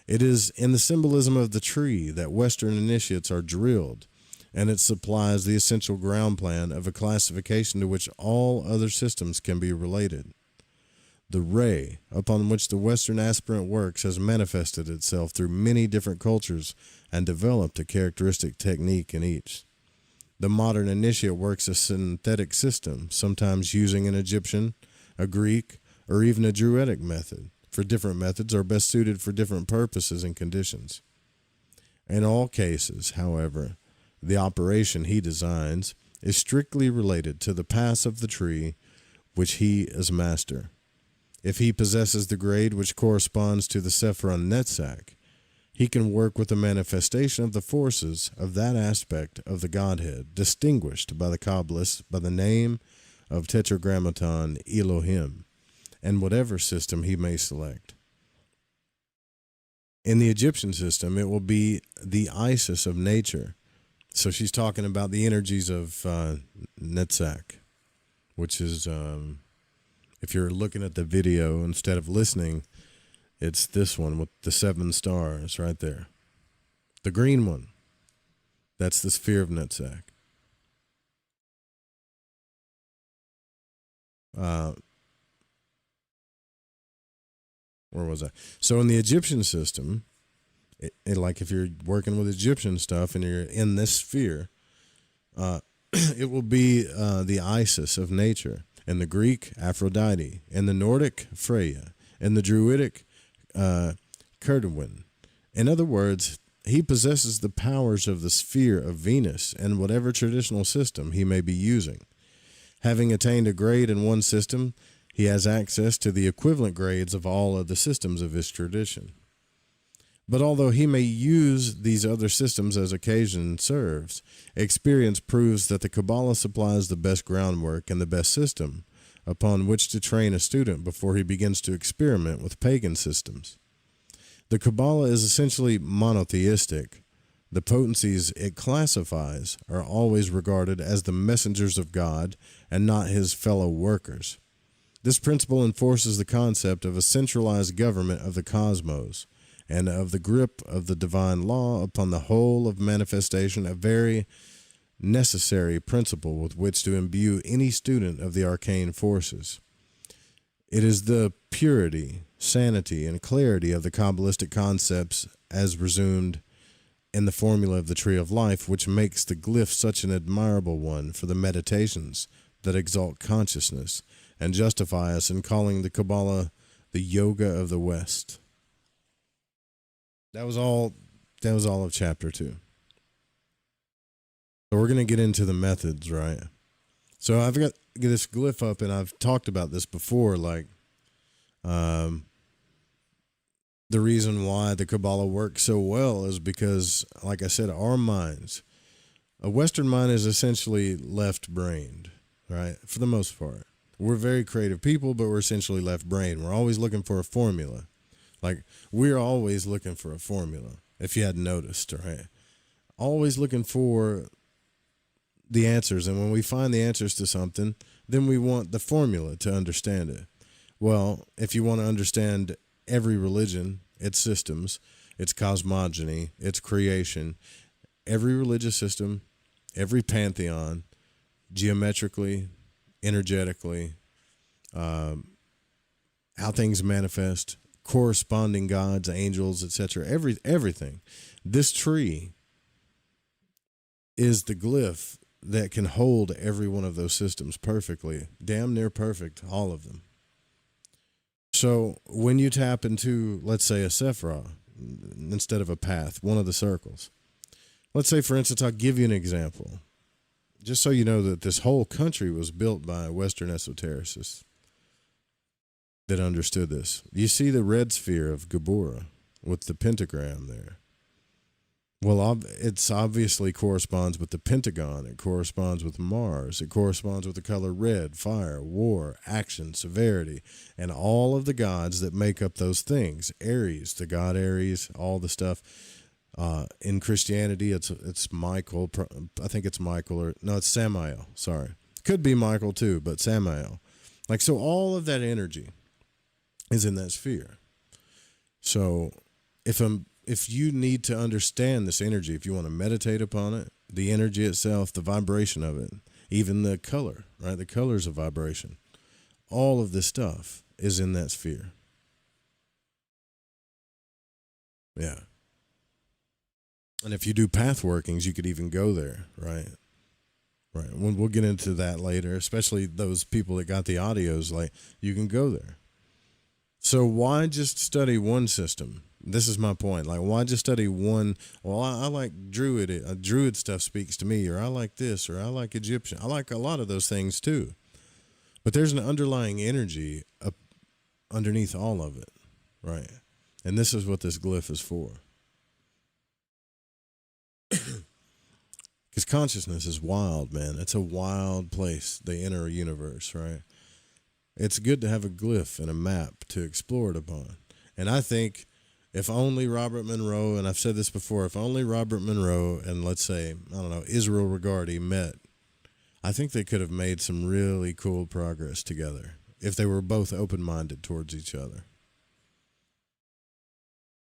It is in the symbolism of the tree that Western initiates are drilled, and it supplies the essential ground plan of a classification to which all other systems can be related. The ray upon which the Western aspirant works has manifested itself through many different cultures and developed a characteristic technique in each. The modern initiate works a synthetic system, sometimes using an Egyptian, a Greek, or even a Druidic method. For different methods are best suited for different purposes and conditions. In all cases, however, the operation he designs is strictly related to the paths of the tree which he is master. If he possesses the grade which corresponds to the Sephron Netzach, he can work with the manifestation of the forces of that aspect of the Godhead, distinguished by the Kabbalists by the name of Tetragrammaton Elohim, and whatever system he may select. In the Egyptian system, it will be the Isis of nature. So she's talking about the energies of Netzach, which is, if you're looking at the video instead of listening, it's this one with the 7 stars right there. The green one. That's the sphere of Netzach. Where was I? So in the Egyptian system, like if you're working with Egyptian stuff and you're in this sphere, it will be the Isis of nature. In the Greek, Aphrodite. In the Nordic, Freya. In the Druidic, Cerdwin. In other words, he possesses the powers of the sphere of Venus in whatever traditional system he may be using. Having attained a grade in one system, he has access to the equivalent grades of all of the systems of his tradition. But although he may use these other systems as occasion serves, experience proves that the Kabbalah supplies the best groundwork and the best system upon which to train a student before he begins to experiment with pagan systems. The Kabbalah is essentially monotheistic. The potencies it classifies are always regarded as the messengers of God and not his fellow workers. This principle enforces the concept of a centralized government of the cosmos and of the grip of the divine law upon the whole of manifestation, a very necessary principle with which to imbue any student of the arcane forces. It is the purity, sanity, and clarity of the Kabbalistic concepts as resumed and the formula of the tree of life, which makes the glyph such an admirable one for the meditations that exalt consciousness and justify us in calling the Kabbalah the yoga of the West. That was all of chapter 2. So we're going to get into the methods, right? So I've got this glyph up, and I've talked about this before, like the reason why the Kabbalah works so well is because, like I said, our minds, a Western mind is essentially left-brained, right? For the most part. We're very creative people, but we're essentially left-brained. We're always looking for a formula. Like, we're always looking for a formula, if you hadn't noticed, right? Always looking for the answers. And when we find the answers to something, then we want the formula to understand it. Well, if you want to understand every religion, its systems, its cosmogony, its creation, every religious system, every pantheon, geometrically, energetically, how things manifest, corresponding gods, angels, etc., everything. This tree is the glyph that can hold every one of those systems perfectly, damn near perfect, all of them. So when you tap into, let's say, a sephirah instead of a path, one of the circles. Let's say, for instance, I'll give you an example, just so you know that this whole country was built by Western esotericists that understood this. You see the red sphere of Geburah with the pentagram there. Well, it's obviously corresponds with the pentagon. It corresponds with Mars. It corresponds with the color red, fire, war, action, severity, and all of the gods that make up those things. Aries, the god Aries, all the stuff. In Christianity, it's Michael. I think it's Michael, or no, it's Samael. Sorry, could be Michael too, but Samael. Like, so all of that energy is in that sphere. So if you need to understand this energy, if you want to meditate upon it, the energy itself, the vibration of it, even the color, right? The color's a vibration. All of this stuff is in that sphere. Yeah. And if you do path workings, you could even go there, right? Right. We'll get into that later, especially those people that got the audios, like, you can go there. So why just study one system? This is my point. Like, why just study one? Well, I like Druid. Druid stuff speaks to me, or I like this, or I like Egyptian. I like a lot of those things too. But there's an underlying energy up underneath all of it, right? And this is what this glyph is for. Because consciousness is wild, man. It's a wild place, the inner universe, right? It's good to have a glyph and a map to explore it upon. And I think if only Robert Monroe, and I've said this before, if only Robert Monroe and, let's say, I don't know, Israel Regardie met, I think they could have made some really cool progress together if they were both open-minded towards each other.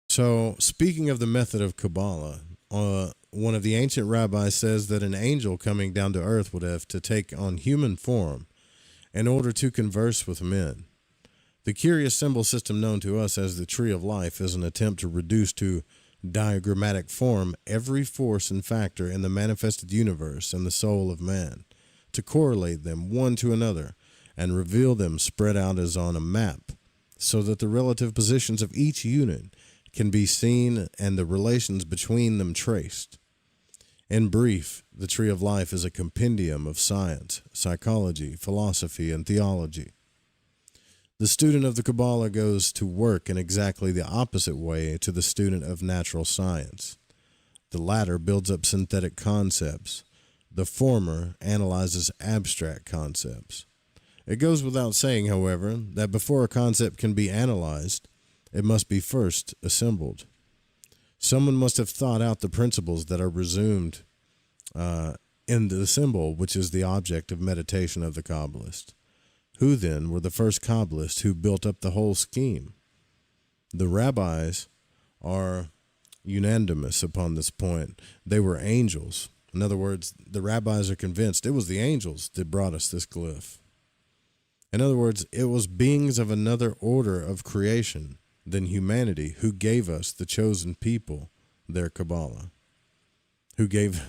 So, speaking of the method of Kabbalah, one of the ancient rabbis says that an angel coming down to earth would have to take on human form in order to converse with men. The curious symbol system known to us as the Tree of Life is an attempt to reduce to diagrammatic form every force and factor in the manifested universe and the soul of man, to correlate them one to another and reveal them spread out as on a map, so that the relative positions of each unit can be seen and the relations between them traced. In brief, the Tree of Life is a compendium of science, psychology, philosophy, and theology. The student of the Kabbalah goes to work in exactly the opposite way to the student of natural science. The latter builds up synthetic concepts. The former analyzes abstract concepts. It goes without saying, however, that before a concept can be analyzed, it must be first assembled. Someone must have thought out the principles that are resumed in the symbol, which is the object of meditation of the Kabbalist. Who then were the first Kabbalists who built up the whole scheme? The rabbis are unanimous upon this point. They were angels. In other words, the rabbis are convinced it was the angels that brought us this glyph. In other words, it was beings of another order of creation than humanity who gave us, the chosen people, their Kabbalah. who gave,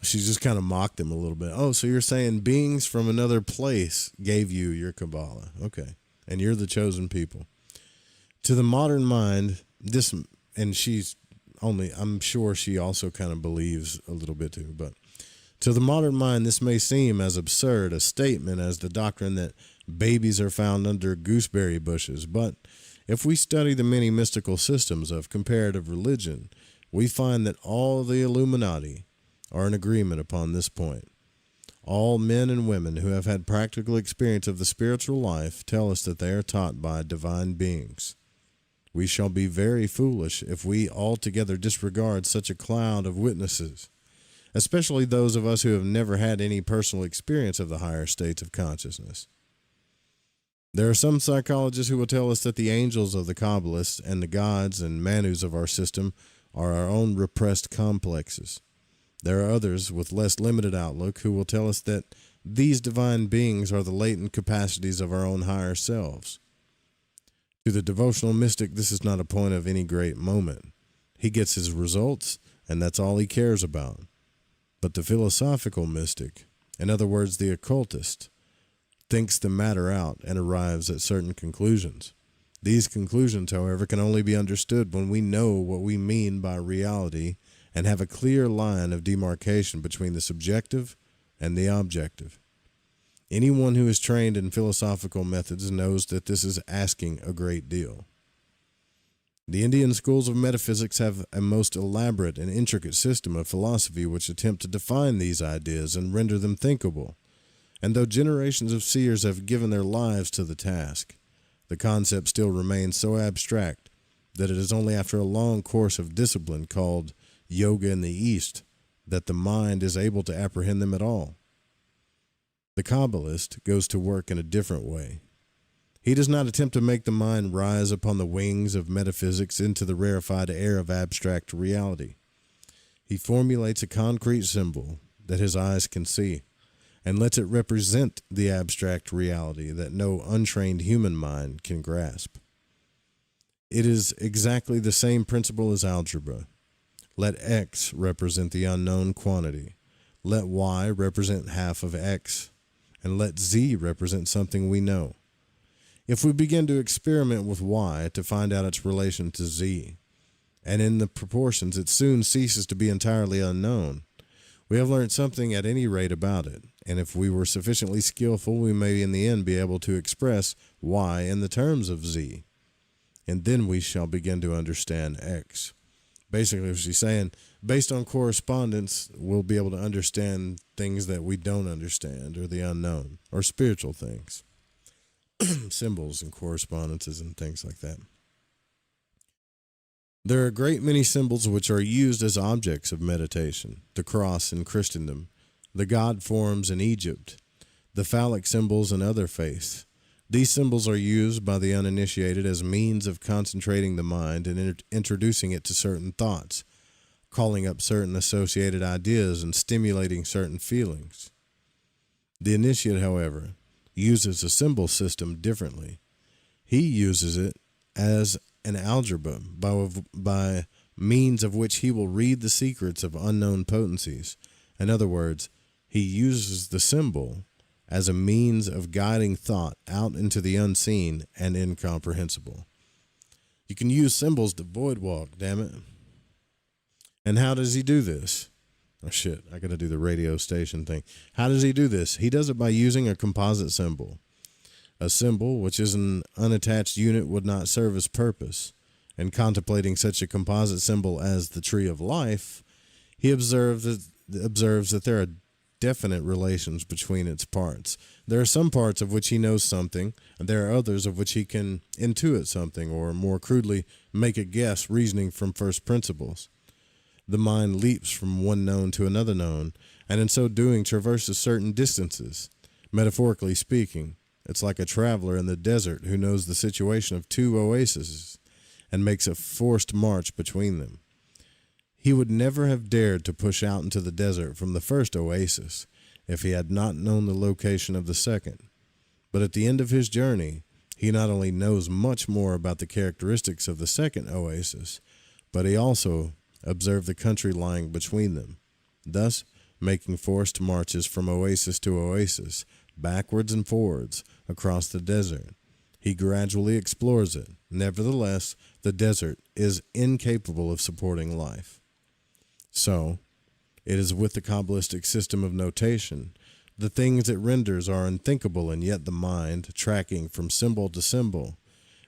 she just kind of mocked him a little bit. Oh, so you're saying beings from another place gave you your Kabbalah. Okay. And you're the chosen people. To the modern mind, this, and she's only, I'm sure she also kind of believes a little bit too, but to the modern mind, this may seem as absurd a statement as the doctrine that babies are found under gooseberry bushes. But if we study the many mystical systems of comparative religion, we find that all the Illuminati are in agreement upon this point. All men and women who have had practical experience of the spiritual life tell us that they are taught by divine beings. We shall be very foolish if we altogether disregard such a cloud of witnesses, especially those of us who have never had any personal experience of the higher states of consciousness. There are some psychologists who will tell us that the angels of the Kabbalists and the gods and manus of our system are our own repressed complexes. There are others with less limited outlook who will tell us that these divine beings are the latent capacities of our own higher selves. To the devotional mystic, this is not a point of any great moment. He gets his results, and that's all he cares about. But the philosophical mystic, in other words, the occultist, thinks the matter out and arrives at certain conclusions. These conclusions, however, can only be understood when we know what we mean by reality and have a clear line of demarcation between the subjective and the objective. Anyone who is trained in philosophical methods knows that this is asking a great deal. The Indian schools of metaphysics have a most elaborate and intricate system of philosophy which attempt to define these ideas and render them thinkable. And though generations of seers have given their lives to the task, the concept still remains so abstract that it is only after a long course of discipline called yoga in the East that the mind is able to apprehend them at all. The Kabbalist goes to work in a different way. He does not attempt to make the mind rise upon the wings of metaphysics into the rarefied air of abstract reality. He formulates a concrete symbol that his eyes can see and lets it represent the abstract reality that no untrained human mind can grasp. It is exactly the same principle as algebra. Let X represent the unknown quantity. Let Y represent half of X. And let Z represent something we know. If we begin to experiment with Y to find out its relation to Z, and in the proportions, it soon ceases to be entirely unknown. We have learned something at any rate about it, and if we were sufficiently skillful, we may in the end be able to express Y in the terms of Z. And then we shall begin to understand X. Basically, she's saying, based on correspondence, we'll be able to understand things that we don't understand, or the unknown, or spiritual things. Symbols and correspondences and things like that. There are a great many symbols which are used as objects of meditation. The cross in Christendom, the god forms in Egypt, the phallic symbols in other faiths. These symbols are used by the uninitiated as means of concentrating the mind and introducing it to certain thoughts, calling up certain associated ideas and stimulating certain feelings. The initiate, however, uses a symbol system differently. He uses it as an algebra by means of which he will read the secrets of unknown potencies. In other words, he uses the symbol as a means of guiding thought out into the unseen and incomprehensible. You can use symbols to void walk, damn it. And how does he do this? Oh shit, I gotta do the radio station thing. How does he do this? He does it by using a composite symbol. A symbol, which is an unattached unit, would not serve its purpose. And contemplating such a composite symbol as the tree of life, he observes that there are definite relations between its parts. There are some parts of which he knows something, and there are others of which he can intuit something, or more crudely, make a guess reasoning from first principles. The mind leaps from one known to another known, and in so doing traverses certain distances. Metaphorically speaking, it's like a traveler in the desert who knows the situation of two oases and makes a forced march between them. He would never have dared to push out into the desert from the first oasis if he had not known the location of the second. But at the end of his journey, he not only knows much more about the characteristics of the second oasis, but he also observe the country lying between them, thus making forced marches from oasis to oasis, backwards and forwards, across the desert. He gradually explores it. Nevertheless, the desert is incapable of supporting life. So, it is with the Kabbalistic system of notation. The things it renders are unthinkable, and yet the mind, tracking from symbol to symbol,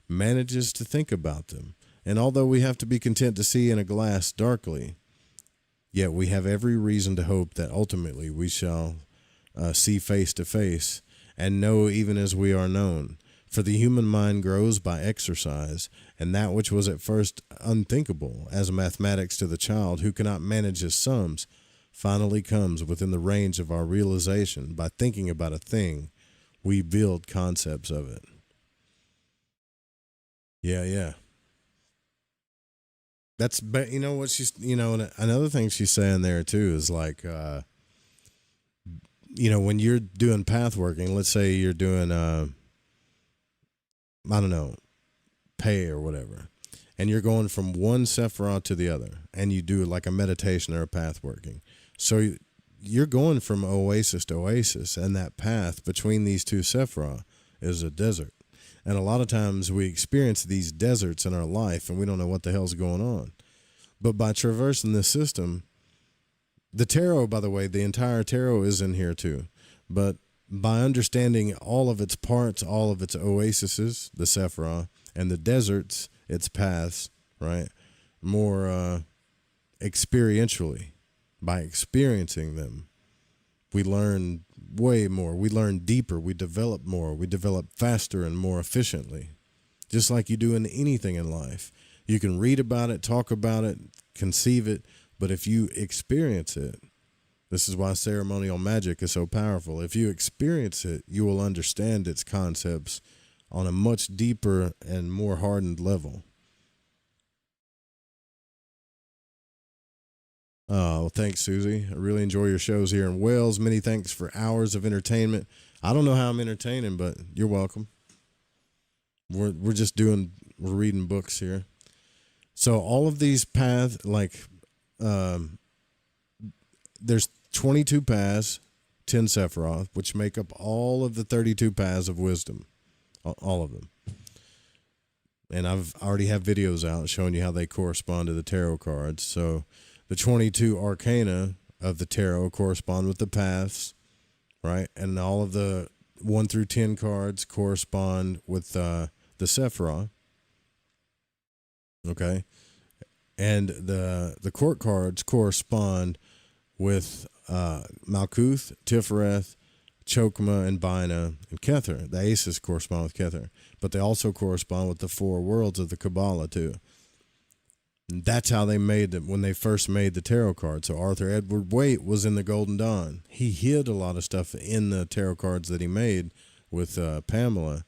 manages to think about them. And although we have to be content to see in a glass darkly, yet we have every reason to hope that ultimately we shall see face to face and know even as we are known. For the human mind grows by exercise, and that which was at first unthinkable as mathematics to the child who cannot manage his sums finally comes within the range of our realization. By thinking about a thing, we build concepts of it. Yeah. That's, but you know what she's, and another thing she's saying there too is like, when you're doing path working, let's say you're doing, pay or whatever, and you're going from one Sephiroth to the other, and you do like a meditation or a path working. So you're going from oasis to oasis, and that path between these two Sephiroth is a desert. And a lot of times we experience these deserts in our life, and we don't know what the hell's going on. But by traversing this system, the tarot, by the way, the entire tarot is in here too. But by understanding all of its parts, all of its oases, the Sephiroth, and the deserts, its paths, right? More experientially, by experiencing them, we learn way more. We learn deeper. We develop more. We develop faster and more efficiently. Just like you do in anything in life. You can read about it, talk about it, conceive it, but if you experience it, this is why ceremonial magic is so powerful. If you experience it, you will understand its concepts on a much deeper and more hardened level. Oh, thanks, Susie. I really enjoy your shows here in Wales. Many thanks for hours of entertainment. I don't know how I'm entertaining, but you're welcome. We're reading books here. So all of these paths, there's 22 paths, 10 Sephiroth, which make up all of the 32 paths of wisdom, all of them. And I've already have videos out showing you how they correspond to the tarot cards. So the 22 arcana of the tarot correspond with the paths, right? And all of the 1 through 10 cards correspond with the Sephiroth. Okay. And the court cards correspond with Malkuth, Tifereth, Chokmah, and Bina, and Kether. The aces correspond with Kether. But they also correspond with the 4 worlds of the Kabbalah, too. And that's how they made them when they first made the tarot cards. So Arthur Edward Waite was in the Golden Dawn. He hid a lot of stuff in the tarot cards that he made with Pamela,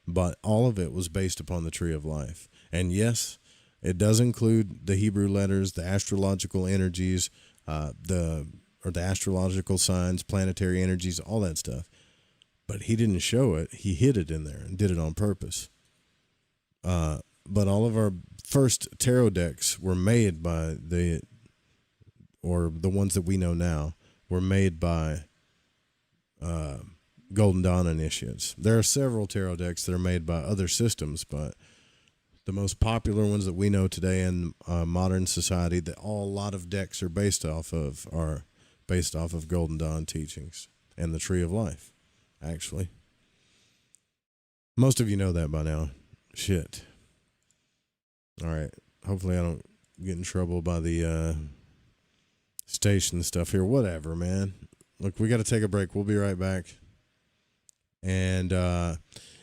but all of it was based upon the Tree of Life. And yes, it does include the Hebrew letters, the astrological energies, the astrological signs, planetary energies, all that stuff. But he didn't show it. He hid it in there and did it on purpose. But all of our first tarot decks were made by the ones that we know now were made by Golden Dawn initiates. There are several tarot decks that are made by other systems, but the most popular ones that we know today in modern society that a lot of decks are based off of Golden Dawn teachings and the Tree of Life, actually. Most of you know that by now. Shit. All right. Hopefully I don't get in trouble by the station stuff here. Whatever, man. Look, we got to take a break. We'll be right back. And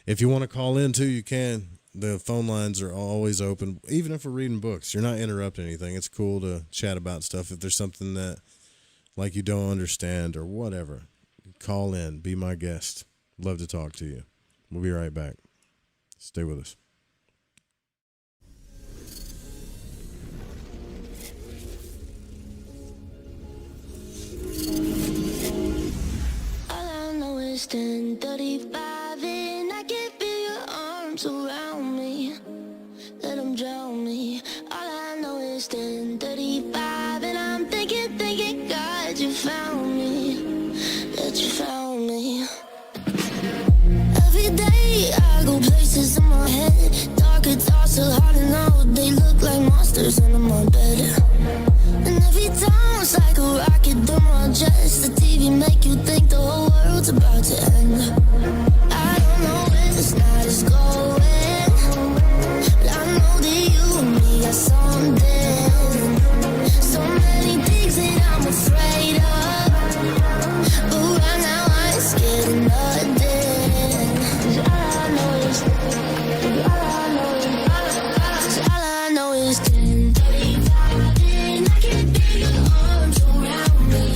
if you want to call in too, you can. The phone lines are always open. Even if we're reading books, you're not interrupting anything. It's cool to chat about stuff. If there's something that like you don't understand or whatever, call in. Be my guest. Love to talk to you. We'll be right back. Stay with us. All I know is 10:35 and I can feel your arms around me. Let them drown me. All I know is 10:35. make you think the whole world's about to end. I don't know where this night is going, but I know that you and me got something. So many things that I'm afraid of, but right now I ain't scared of nothing. 'Cause all I know is 10:35, and I can feel your arms around me.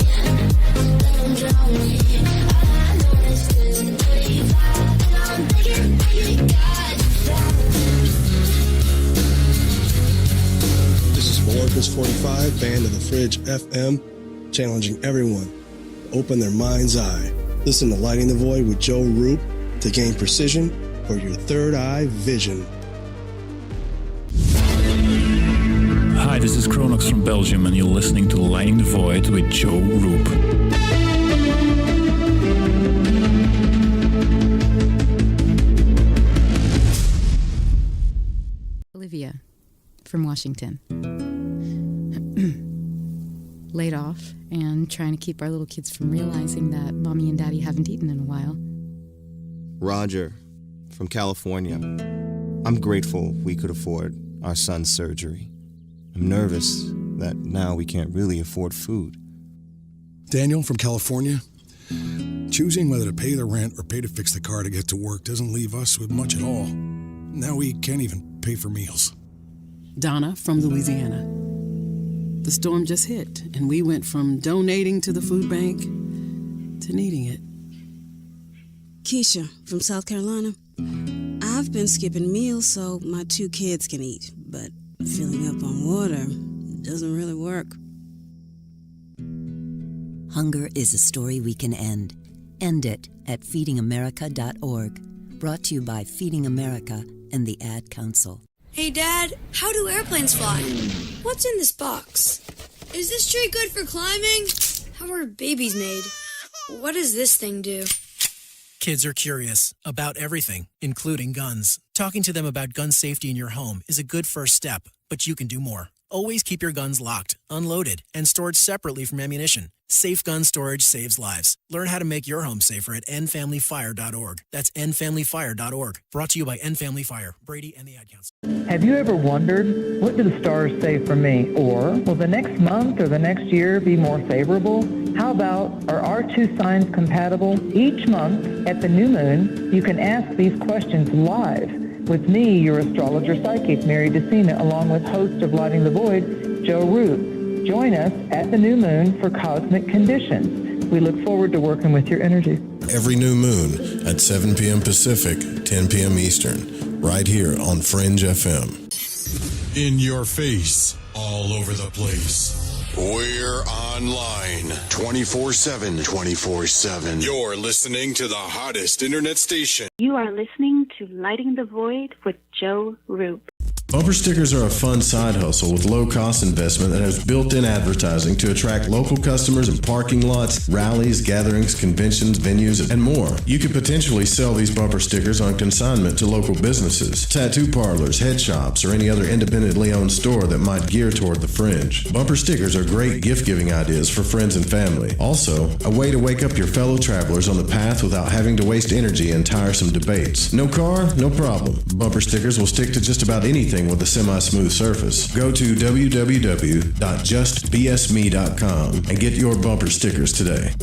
Let them drown me. All I know is 10:35, and I'm thinking that you got to find me. This is Malorcas 45, band of the Fridge FM, challenging everyone to open their mind's eye. Listen to Lighting the Void with Joe Roop to gain precision for your third eye vision. Hi, this is Kronox from Belgium, and you're listening to Lighting the Void with Joe Roop. Olivia from Washington. Laid off and trying to keep our little kids from realizing that mommy and daddy haven't eaten in a while. Roger from California. I'm grateful we could afford our son's surgery. I'm nervous that now we can't really afford food. Daniel from California. Choosing whether to pay the rent or pay to fix the car to get to work doesn't leave us with much at all. Now we can't even pay for meals. Donna from Louisiana. The storm just hit, and we went from donating to the food bank to needing it. Keisha from South Carolina. I've been skipping meals so my 2 kids can eat, but filling up on water doesn't really work. Hunger is a story we can end. End it at feedingamerica.org. Brought to you by Feeding America and the Ad Council. Hey, Dad, how do airplanes fly? What's in this box? Is this tree good for climbing? How are babies made? What does this thing do? Kids are curious about everything, including guns. Talking to them about gun safety in your home is a good first step, but you can do more. Always keep your guns locked, unloaded, and stored separately from ammunition. Safe gun storage saves lives. Learn how to make your home safer at endfamilyfire.org. That's endfamilyfire.org. Brought to you by End Family Fire, Brady, and the Ad Council. Have you ever wondered, what do the stars say for me? Or, will the next month or the next year be more favorable? How about, are our 2 signs compatible? Each month, at the new moon, you can ask these questions live with me, your astrologer psychic, Mary DeCina, along with host of Lighting the Void, Joe Roop. Join us at the new moon for Cosmic Conditions. We look forward to working with your energy. Every new moon at 7 p.m. Pacific, 10 p.m. Eastern, right here on Fringe FM. In your face, all over the place. We're online 24/7. 24/7. You're listening to the hottest internet station. You are listening to Lighting the Void with Joe Roop. Bumper stickers are a fun side hustle with low-cost investment that has built-in advertising to attract local customers in parking lots, rallies, gatherings, conventions, venues, and more. You could potentially sell these bumper stickers on consignment to local businesses, tattoo parlors, head shops, or any other independently owned store that might gear toward the fringe. Bumper stickers are great gift-giving ideas for friends and family. Also, a way to wake up your fellow travelers on the path without having to waste energy in tiresome debates. No car? No problem. Bumper stickers will stick to just about anything with a semi-smooth surface. Go to www.justbsme.com and get your bumper stickers today.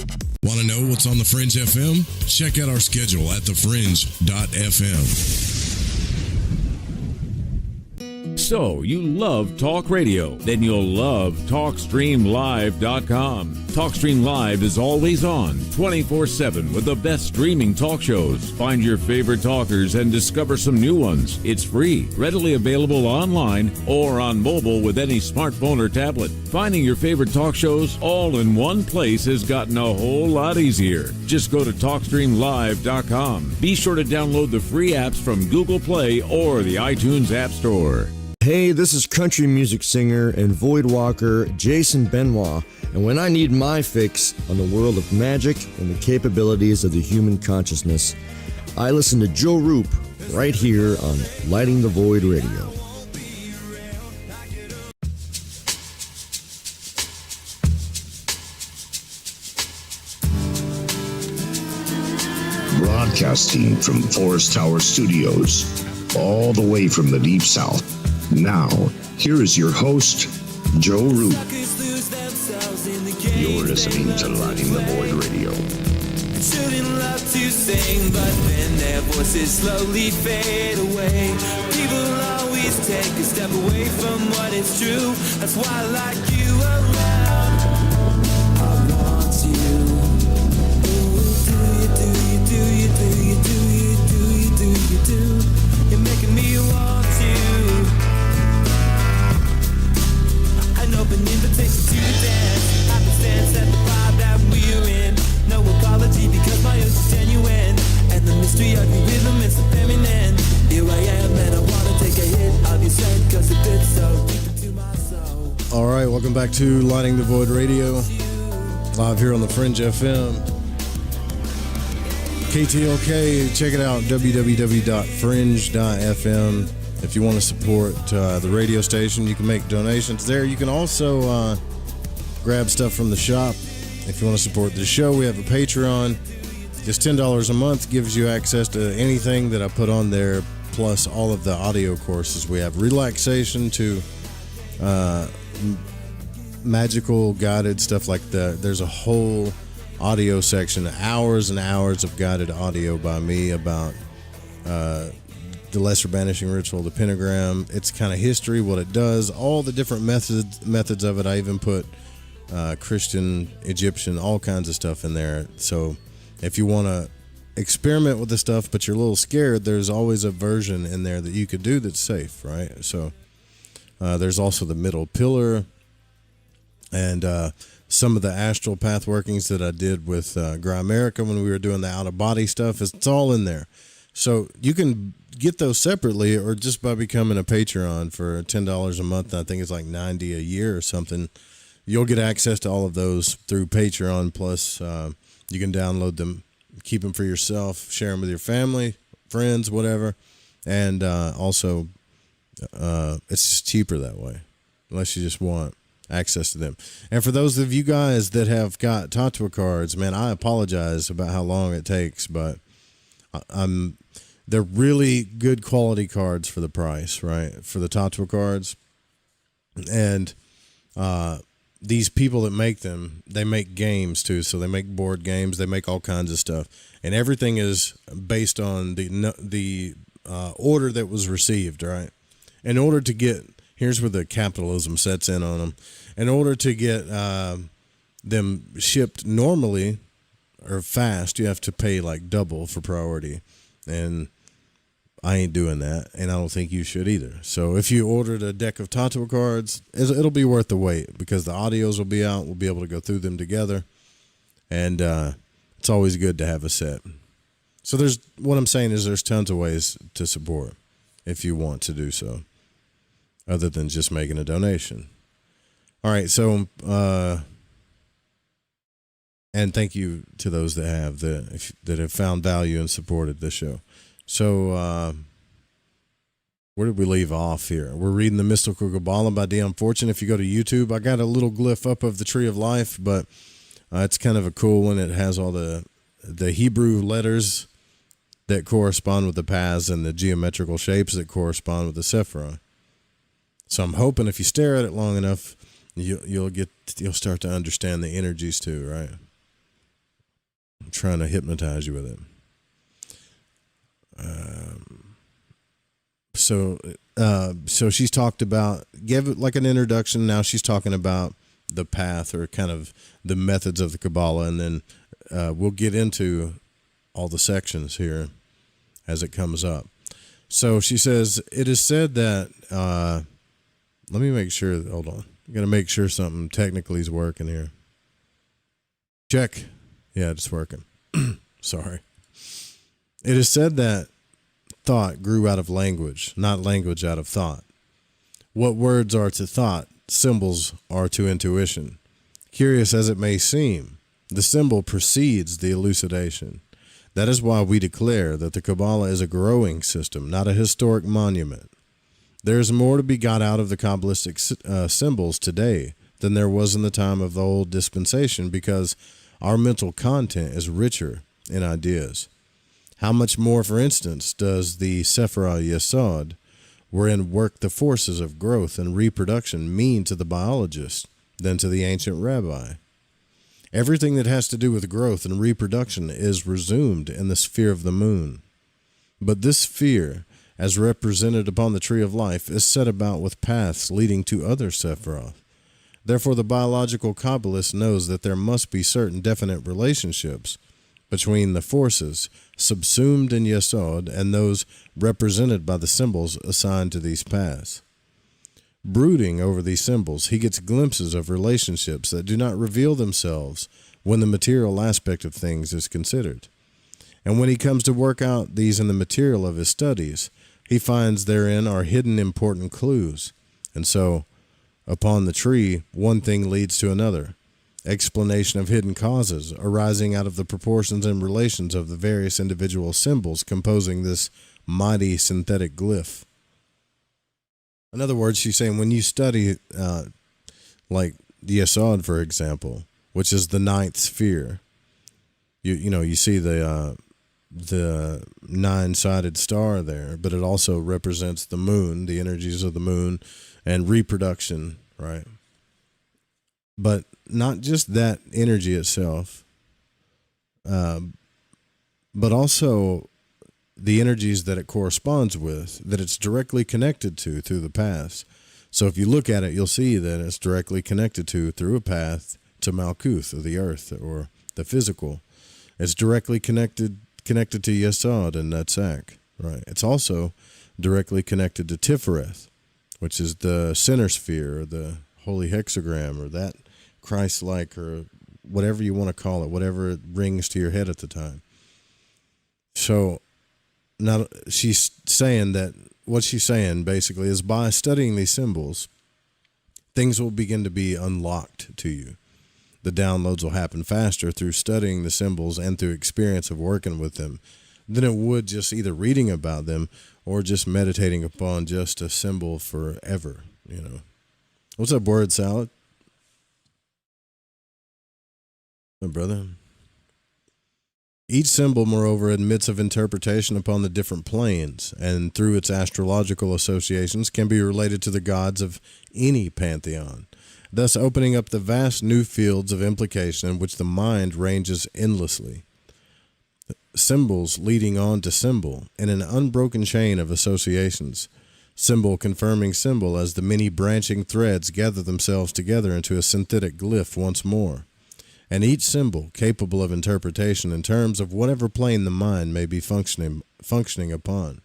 Want to know what's on the Fringe FM? Check out our schedule at thefringe.fm. So, you love talk radio? Then you'll love TalkStreamLive.com. TalkStream Live is always on, 24/7 with the best streaming talk shows. Find your favorite talkers and discover some new ones. It's free, readily available online or on mobile with any smartphone or tablet. Finding your favorite talk shows all in one place has gotten a whole lot easier. Just go to TalkStreamLive.com. Be sure to download the free apps from Google Play or the iTunes App Store. Hey, this is country music singer and void walker Jason Benoit, and when I need my fix on the world of magic and the capabilities of the human consciousness, I listen to Joe Roop right here on Lighting the Void Radio. Broadcasting from Forest Tower Studios, all the way from the Deep South. Now, here is your host, Joe Root. You're listening to Lighting the Void Radio. Children love to sing, but then their voices slowly fade away. People always take a step away from what is true. That's why I like you around. I want you. Do. You're making me want you. An open invitation to dance. I can stand at the vibe that we're in. No apology because my earth is genuine. And the mystery of your rhythm is the feminine. Here I am and I wanna take a hit of your scent cause it fits so deep into my soul. All right, welcome back to Lighting the Void Radio. Live here on the Fringe FM. KTLK, check it out, www.fringe.fm. If you want to support the radio station, you can make donations there. You can also grab stuff from the shop. If you want to support the show, we have a Patreon. Just $10 a month gives you access to anything that I put on there, plus all of the audio courses. We have relaxation to magical guided stuff like that. There's a whole audio section, hours and hours of guided audio by me about the lesser banishing ritual, the pentagram, its kind of history, what it does, all the different methods of it. I even put Christian, Egyptian, all kinds of stuff in there. So if you want to experiment with the stuff but you're a little scared, there's always a version in there that you could do that's safe, right? So there's also the middle pillar and some of the astral path workings that I did with Grimerica when we were doing the out-of-body stuff. It's all in there. So you can get those separately or just by becoming a Patreon for $10 a month. I think it's like $90 a year or something. You'll get access to all of those through Patreon. Plus, you can download them, keep them for yourself, share them with your family, friends, whatever. And also, it's just cheaper that way, unless you just want access to them. And for those of you guys that have got Tatua cards, man, I apologize about how long it takes, but they're really good quality cards for the price, right? For the Tatua cards. And these people that make them, they make games too. So they make board games, they make all kinds of stuff. And everything is based on the order that was received, right? In order to get, here's where the capitalism sets in on them. In order to get them shipped normally or fast, you have to pay like double for priority. And I ain't doing that, and I don't think you should either. So if you ordered a deck of Tatua cards, it'll be worth the wait because the audios will be out. We'll be able to go through them together. And it's always good to have a set. So what I'm saying is there's tons of ways to support if you want to do so, other than just making a donation. All right, so and thank you to those that have found value and supported this show. So where did we leave off here? We're reading the Mystical Qabalah by Dion Fortune. If you go to YouTube, I got a little glyph up of the Tree of Life, but it's kind of a cool one. It has all the Hebrew letters that correspond with the paths and the geometrical shapes that correspond with the Sephirah. So I'm hoping if you stare at it long enough, you'll start to understand the energies too, right? I'm trying to hypnotize you with it. So she's talked about, give it like an introduction. Now she's talking about the path or kind of the methods of the Kabbalah, and then we'll get into all the sections here as it comes up. So she says, it is said that, let me make sure, hold on. I'm going to make sure something technically is working here. Check. Yeah, it's working. Sorry. It is said that thought grew out of language, not language out of thought. What words are to thought, symbols are to intuition. Curious as it may seem, the symbol precedes the elucidation. That is why we declare that the Kabbalah is a growing system, not a historic monument. There is more to be got out of the Kabbalistic symbols today than there was in the time of the old dispensation, because our mental content is richer in ideas. How much more, for instance, does the Sephirah Yesod, wherein work the forces of growth and reproduction, mean to the biologist than to the ancient rabbi? Everything that has to do with growth and reproduction is resumed in the sphere of the moon. But this sphere, as represented upon the tree of life, is set about with paths leading to other Sephiroth. Therefore, the biological Kabbalist knows that there must be certain definite relationships between the forces subsumed in Yesod and those represented by the symbols assigned to these paths. Brooding over these symbols, he gets glimpses of relationships that do not reveal themselves when the material aspect of things is considered. And when he comes to work out these in the material of his studies, he finds therein are hidden important clues. And so, upon the tree, one thing leads to another. Explanation of hidden causes arising out of the proportions and relations of the various individual symbols composing this mighty synthetic glyph. In other words, she's saying when you study, like the Yesod, for example, which is the ninth sphere, you see the nine-sided star there, but it also represents the moon, the energies of the moon, and reproduction, right? But not just that energy itself, but also the energies that it corresponds with, that it's directly connected to through the paths. So if you look at it, you'll see that it's directly connected to through a path to Malkuth, or the earth, or the physical. It's directly connected to Yesod and Netzach, right? It's also directly connected to Tifereth, which is the center sphere, or the holy hexagram, or that Christ-like, or whatever you want to call it, whatever it rings to your head at the time. So now she's saying that what she's saying basically is by studying these symbols, things will begin to be unlocked to you. The downloads will happen faster through studying the symbols and through experience of working with them than it would just either reading about them or just meditating upon just a symbol forever, What's up, word salad? My brother. Each symbol, moreover, admits of interpretation upon the different planes, and through its astrological associations can be related to the gods of any pantheon, thus opening up the vast new fields of implication in which the mind ranges endlessly. Symbols leading on to symbol in an unbroken chain of associations, symbol confirming symbol as the many branching threads gather themselves together into a synthetic glyph once more, and each symbol capable of interpretation in terms of whatever plane the mind may be functioning upon.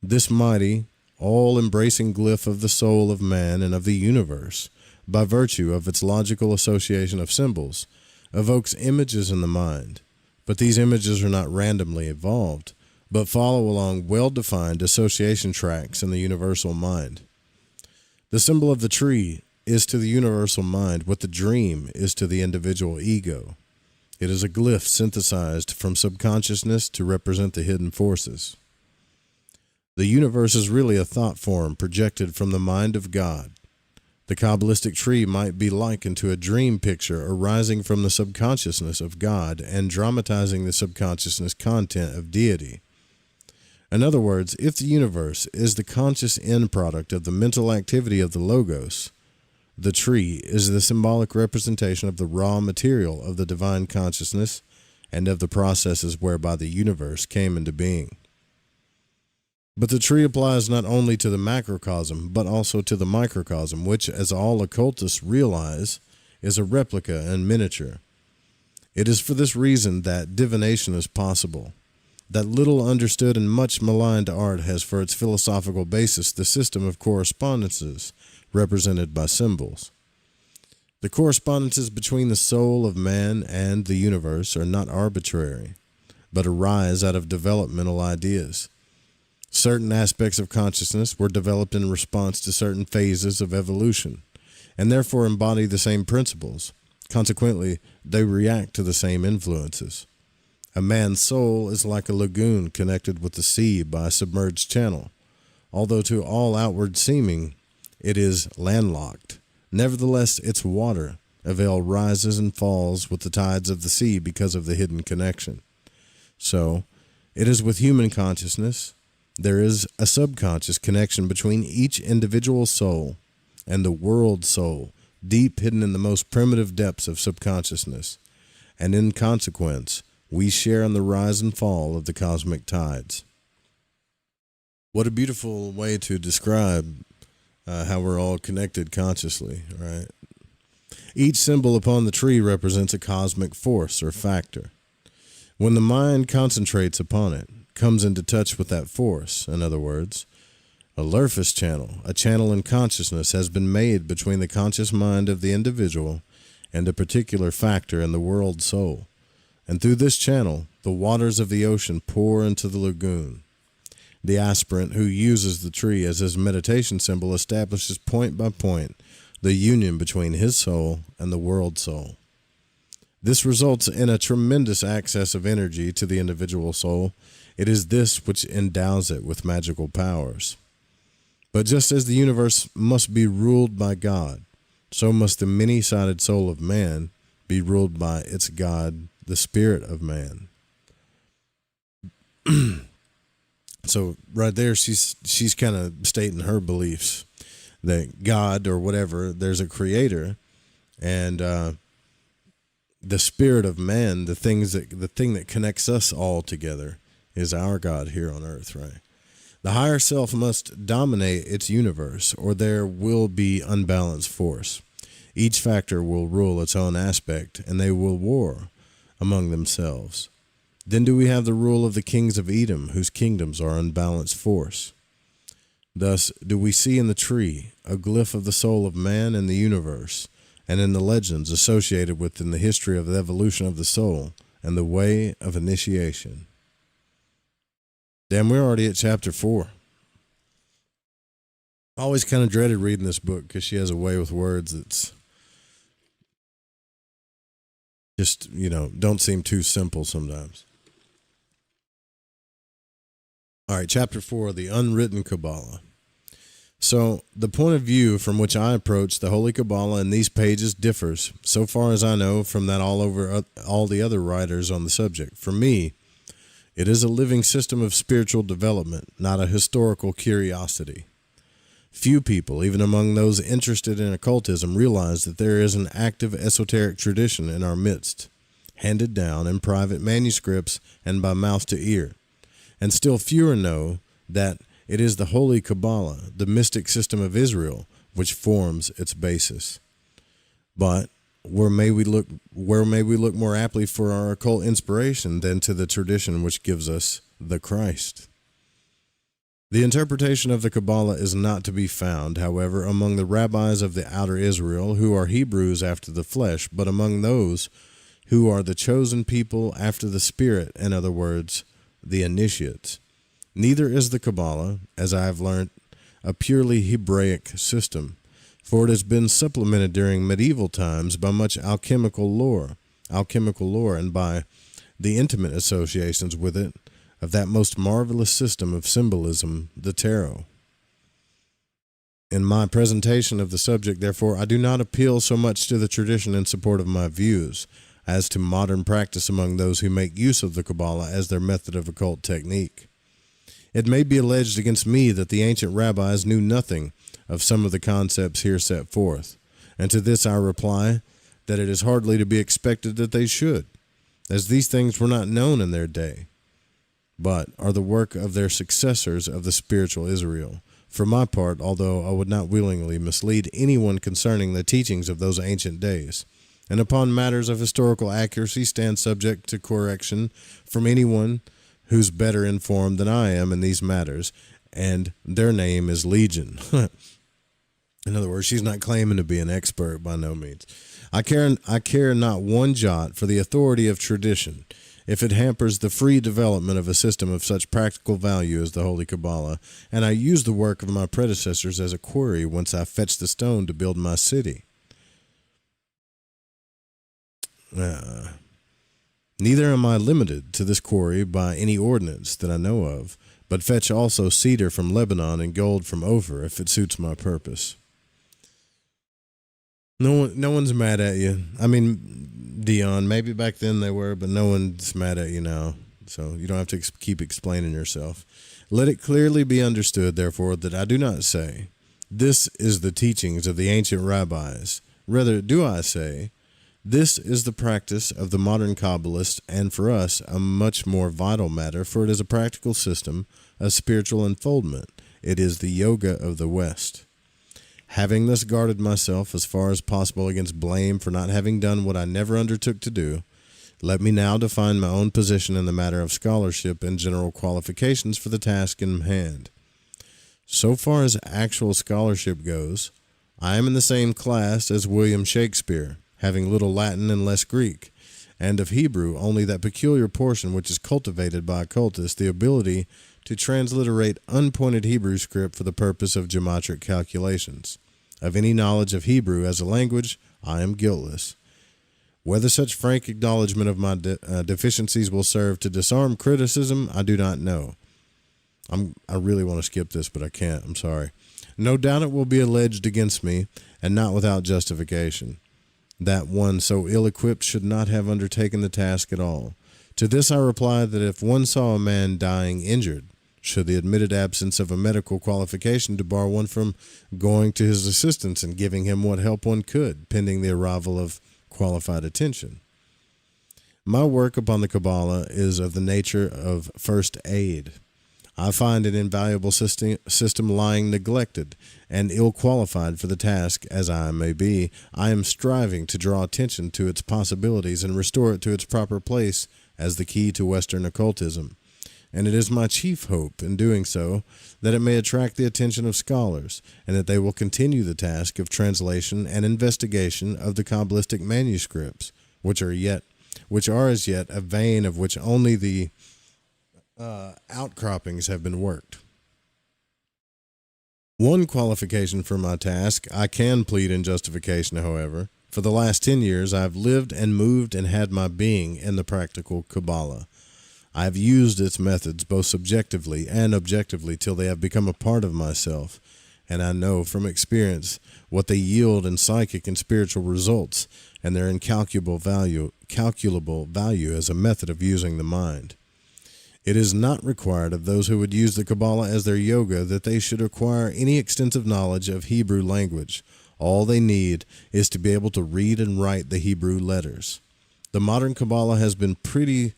This mighty, all-embracing glyph of the soul of man and of the universe, by virtue of its logical association of symbols, evokes images in the mind, but these images are not randomly evolved, but follow along well-defined association tracks in the universal mind. The symbol of the tree is to the universal mind what the dream is to the individual ego. It is a glyph synthesized from subconsciousness to represent the hidden forces. The universe is really a thought form projected from the mind of God. The Kabbalistic tree might be likened to a dream picture arising from the subconsciousness of God and dramatizing the subconsciousness content of deity. In other words, if the universe is the conscious end product of the mental activity of the Logos, the tree is the symbolic representation of the raw material of the divine consciousness and of the processes whereby the universe came into being. But the tree applies not only to the macrocosm, but also to the microcosm, which, as all occultists realize, is a replica and miniature. It is for this reason that divination is possible. That little understood and much maligned art has for its philosophical basis the system of correspondences, represented by symbols. The correspondences between the soul of man and the universe are not arbitrary, but arise out of developmental ideas. Certain aspects of consciousness were developed in response to certain phases of evolution, and therefore embody the same principles. Consequently, they react to the same influences. A man's soul is like a lagoon connected with the sea by a submerged channel. Although to all outward seeming, it is landlocked. Nevertheless, its water avail rises and falls with the tides of the sea because of the hidden connection. So, It is with human consciousness. There is a subconscious connection between each individual soul and the world soul, deep hidden in the most primitive depths of subconsciousness. And in consequence, we share in the rise and fall of the cosmic tides. What a beautiful way to describe how we're all connected consciously, right? Each symbol upon the tree represents a cosmic force or factor. When the mind concentrates upon it, comes into touch with that force, in other words, a Lurfus channel, a channel in consciousness, has been made between the conscious mind of the individual and a particular factor in the world soul. And through this channel, the waters of the ocean pour into the lagoon. The aspirant who uses the tree as his meditation symbol establishes point by point the union between his soul and the world soul. This results in a tremendous access of energy to the individual soul. It is this which endows it with magical powers. But just as the universe must be ruled by God, so must the many-sided soul of man be ruled by its God, the spirit of man. So right there, she's kind of stating her beliefs that God or whatever, there's a creator, and the spirit of man, the thing that connects us all together, is our God here on earth, right? The higher self must dominate its universe, or there will be unbalanced force. Each factor will rule its own aspect, and they will war among themselves. Then do we have the rule of the kings of Edom, whose kingdoms are unbalanced force. Thus do we see in the tree a glyph of the soul of man in the universe, and in the legends associated within the history of the evolution of the soul and the way of initiation. Damn, we're already at chapter 4. I always kind of dreaded reading this book because she has a way with words that's just, don't seem too simple sometimes. All right, chapter 4, the unwritten Qabalah. So the point of view from which I approach the Holy Qabalah in these pages differs, so far as I know, from that all the other writers on the subject. For me, it is a living system of spiritual development, not a historical curiosity. Few people, even among those interested in occultism, realize that there is an active esoteric tradition in our midst, handed down in private manuscripts and by mouth to ear. And still fewer know that it is the Holy Qabalah, the mystic system of Israel, which forms its basis. But where may we look more aptly for our occult inspiration than to the tradition which gives us the Christ? The interpretation of the Qabalah is not to be found, however, among the rabbis of the outer Israel, who are Hebrews after the flesh, but among those who are the chosen people after the spirit, in other words, the initiates. Neither is the Qabalah, as I have learned, a purely Hebraic system, for it has been supplemented during medieval times by much alchemical lore, and by the intimate associations with it of that most marvelous system of symbolism, the tarot. In my presentation of the subject, therefore, I do not appeal so much to the tradition in support of my views as to modern practice among those who make use of the Qabalah as their method of occult technique. It may be alleged against me that the ancient rabbis knew nothing of some of the concepts here set forth, and to this I reply that it is hardly to be expected that they should, as these things were not known in their day, but are the work of their successors of the spiritual Israel. For my part, although I would not willingly mislead anyone concerning the teachings of those ancient days, and upon matters of historical accuracy stand subject to correction from anyone who's better informed than I am in these matters, and their name is Legion. In other words, she's not claiming to be an expert by no means. I care not one jot for the authority of tradition, if it hampers the free development of a system of such practical value as the Holy Qabalah, and I use the work of my predecessors as a quarry whence I fetched the stone to build my city. Neither am I limited to this quarry by any ordinance that I know of, but fetch also cedar from Lebanon and gold from Ophir, if it suits my purpose. No one's mad at you. I mean, Dion, maybe back then they were, but no one's mad at you now. so you don't have to keep explaining yourself. Let it clearly be understood, therefore, that I do not say, this is the teachings of the ancient rabbis. Rather, do I say, this is the practice of the modern Kabbalist, and for us, a much more vital matter, for it is a practical system, a spiritual unfoldment. It is the yoga of the West. Having thus guarded myself as far as possible against blame for not having done what I never undertook to do, let me now define my own position in the matter of scholarship and general qualifications for the task in hand. So far as actual scholarship goes, I am in the same class as William Shakespeare, having little Latin and less Greek, and of Hebrew only that peculiar portion which is cultivated by occultists, the ability to transliterate unpointed Hebrew script for the purpose of geometric calculations. Of any knowledge of Hebrew as a language, I am guiltless. Whether such frank acknowledgement of my deficiencies will serve to disarm criticism, I do not know. I really want to skip this, but I can't. I'm sorry. No doubt it will be alleged against me, and not without justification, that one so ill-equipped should not have undertaken the task at all. To this I reply that if one saw a man dying injured, should the admitted absence of a medical qualification debar one from going to his assistance and giving him what help one could, pending the arrival of qualified attention. My work upon the Kabbalah is of the nature of first aid. I find an invaluable system lying neglected and ill-qualified for the task, as I may be. I am striving to draw attention to its possibilities and restore it to its proper place as the key to Western occultism. And it is my chief hope in doing so that it may attract the attention of scholars, and that they will continue the task of translation and investigation of the Kabbalistic manuscripts, which are as yet a vein of which only the outcroppings have been worked. One qualification for my task I can plead in justification, however. For the last 10 years I have lived and moved and had my being in the practical Kabbalah. I have used its methods both subjectively and objectively till they have become a part of myself, and I know from experience what they yield in psychic and spiritual results, and their incalculable value as a method of using the mind. It is not required of those who would use the Kabbalah as their yoga that they should acquire any extensive knowledge of Hebrew language. All they need is to be able to read and write the Hebrew letters. The modern Kabbalah has been pretty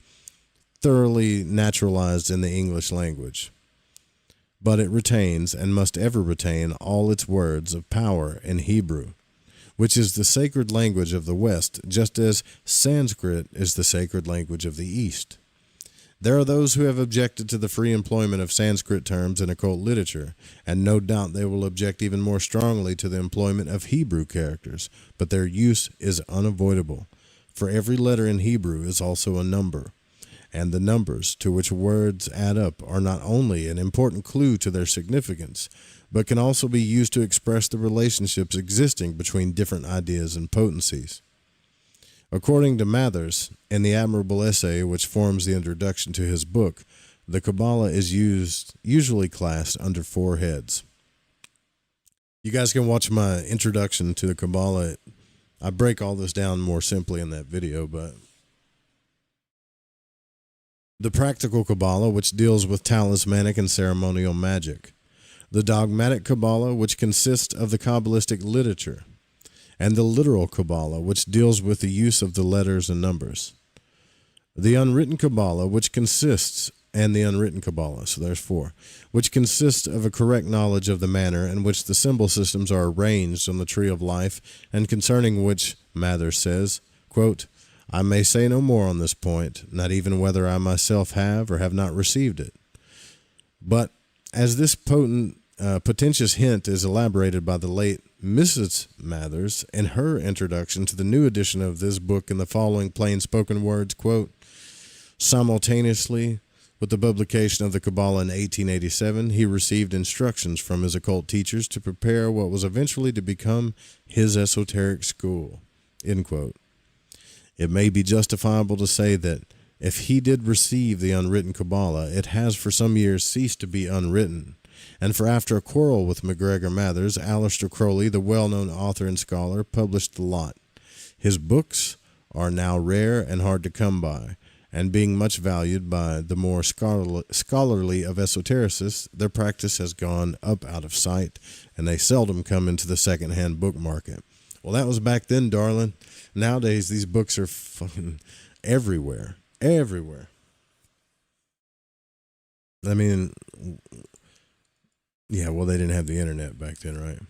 thoroughly naturalized in the English language, but it retains and must ever retain all its words of power in Hebrew, which is the sacred language of the West, just as Sanskrit is the sacred language of the East. There are those who have objected to the free employment of Sanskrit terms in occult literature, and no doubt they will object even more strongly to the employment of Hebrew characters, but their use is unavoidable, for every letter in Hebrew is also a number, and the numbers to which words add up are not only an important clue to their significance, but can also be used to express the relationships existing between different ideas and potencies. According to Mathers, in the admirable essay which forms the introduction to his book, the Kabbalah is usually classed under 4 heads. You guys can watch my introduction to the Kabbalah. I break all this down more simply in that video, but the practical Kabbalah, which deals with talismanic and ceremonial magic. The dogmatic Kabbalah, which consists of the Kabbalistic literature. And the literal Kabbalah, which deals with the use of the letters and numbers. The unwritten Kabbalah, which consists, and the unwritten Kabbalah, so there's 4, which consists of a correct knowledge of the manner in which the symbol systems are arranged on the tree of life, and concerning which Mather says, quote, I may say no more on this point, not even whether I myself have or have not received it. But as this potentious hint is elaborated by the late Mrs. Mathers in her introduction to the new edition of this book in the following plain-spoken words, quote, simultaneously with the publication of the Kabbalah in 1887, he received instructions from his occult teachers to prepare what was eventually to become his esoteric school, end quote. It may be justifiable to say that if he did receive the unwritten Kabbalah, it has for some years ceased to be unwritten, and for after a quarrel with MacGregor Mathers, Aleister Crowley, the well-known author and scholar, published the lot. His books are now rare and hard to come by, and being much valued by the more scholarly of esotericists, their practice has gone up out of sight, and they seldom come into the second-hand book market. Well, that was back then, darling. Nowadays, these books are fucking everywhere. Everywhere. I mean, yeah, well, they didn't have the internet back then, right?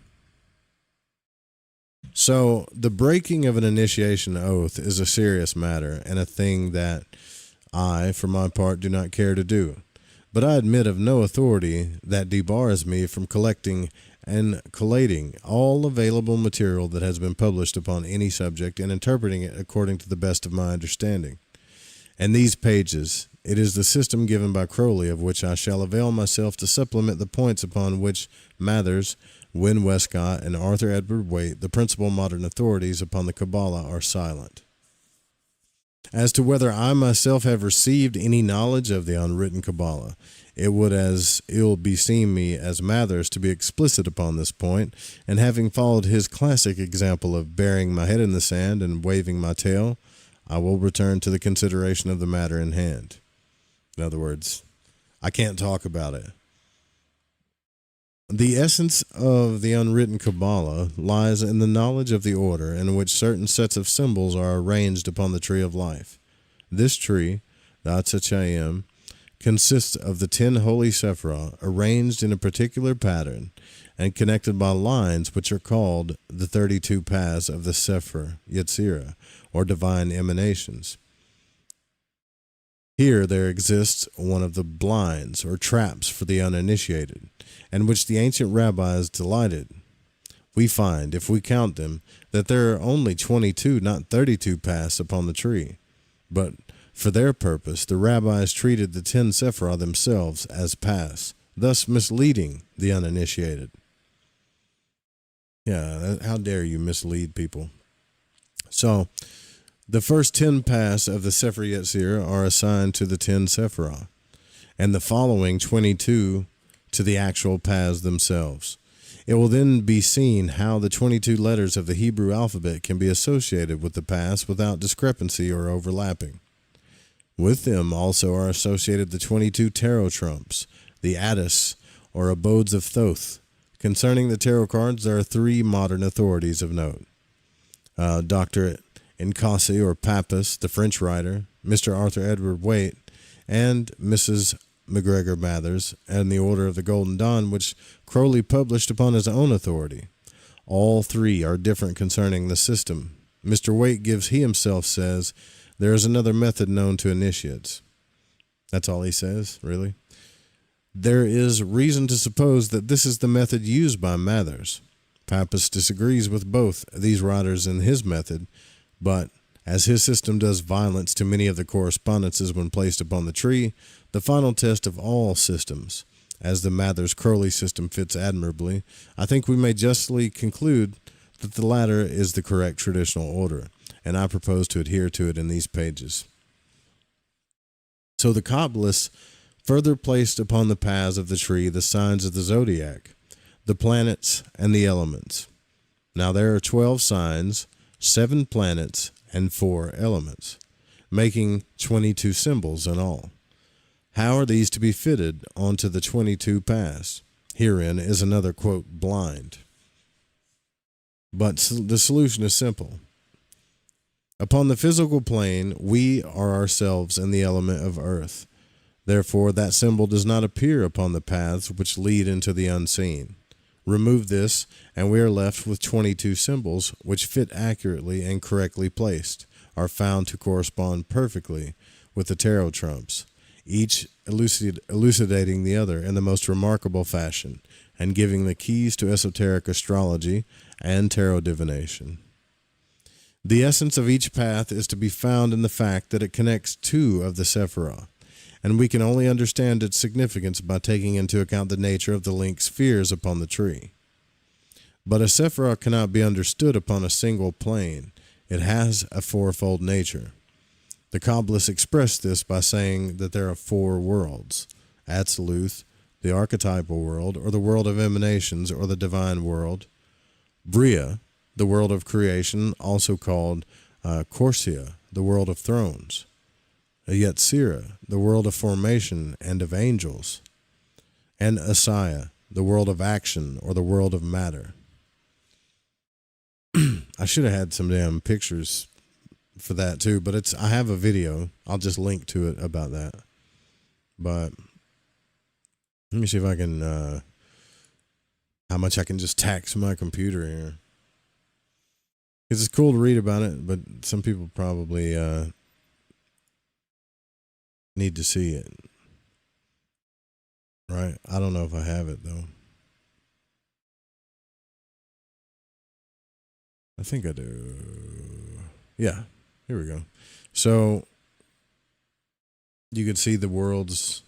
So the breaking of an initiation oath is a serious matter and a thing that I, for my part, do not care to do. But I admit of no authority that debars me from collecting and collating all available material that has been published upon any subject and interpreting it according to the best of my understanding. And these pages, it is the system given by Crowley of which I shall avail myself to supplement the points upon which Mathers, Wynne Westcott, and Arthur Edward Waite, the principal modern authorities upon the Kabbalah, are silent. As to whether I myself have received any knowledge of the unwritten Kabbalah, it would as ill beseem me as Mathers to be explicit upon this point, and having followed his classic example of burying my head in the sand and waving my tail, I will return to the consideration of the matter in hand. In other words, I can't talk about it. The essence of the unwritten Kabbalah lies in the knowledge of the order in which certain sets of symbols are arranged upon the tree of life. This tree, the Atzachayim, consists of the 10 holy Sephirah arranged in a particular pattern and connected by lines which are called the 32 paths of the Sefer Yetzirah, or divine emanations. Here there exists one of the blinds or traps for the uninitiated, and which the ancient rabbis delighted. We find, if we count them, that there are only 22, not 32 paths upon the tree. But for their purpose, the rabbis treated the 10 Sephirah themselves as paths, thus misleading the uninitiated. Yeah, how dare you mislead people? So, the first 10 paths of the Sefer Yetzirah are assigned to the 10 Sephirah, and the following 22 to the actual paths themselves. It will then be seen how the 22 letters of the Hebrew alphabet can be associated with the paths without discrepancy or overlapping. With them also are associated the 22 tarot trumps, the Addis, or abodes of Thoth. Concerning the tarot cards, there are 3 modern authorities of note. Dr. Nkasi, or Pappas, the French writer, Mr. Arthur Edward Waite, and Mrs. MacGregor Mathers, and the Order of the Golden Dawn, which Crowley published upon his own authority. All 3 are different concerning the system. Mr. Waite he himself says, there is another method known to initiates. That's all he says, really? There is reason to suppose that this is the method used by Mathers. Pappas disagrees with both these writers in his method, but as his system does violence to many of the correspondences when placed upon the tree, the final test of all systems, as the Mathers-Crowley system fits admirably, I think we may justly conclude that the latter is the correct traditional order, and I propose to adhere to it in these pages. So the Kabbalists further placed upon the paths of the tree the signs of the zodiac, the planets, and the elements. Now there are 12 signs, 7 planets, and 4 elements, making 22 symbols in all. How are these to be fitted onto the 22 paths? Herein is another, quote, blind. But the solution is simple. Upon the physical plane, we are ourselves in the element of earth. Therefore, that symbol does not appear upon the paths which lead into the unseen. Remove this, and we are left with 22 symbols which fit accurately and correctly placed, are found to correspond perfectly with the tarot trumps, each elucidating the other in the most remarkable fashion, and giving the keys to esoteric astrology and tarot divination. The essence of each path is to be found in the fact that it connects 2 of the Sephirah, and we can only understand its significance by taking into account the nature of the linked spheres upon the tree. But a Sephirah cannot be understood upon a single plane. It has a 4-fold nature. The Kabbalists express this by saying that there are 4 worlds: Atziluth, the archetypal world, or the world of emanations, or the divine world; Bria, the world of creation, also called Corsia, the world of thrones; a Yetzirah, the world of formation and of angels, and Asaya, the world of action or the world of matter. I should have had some damn pictures for that too, but I have a video. I'll just link to it about that. But let me see if I can, how much I can just tax my computer here. Because it's cool to read about it, but some people probably need to see it. Right? I don't know if I have it, though. I think I do. Yeah, here we go. So you could see the worlds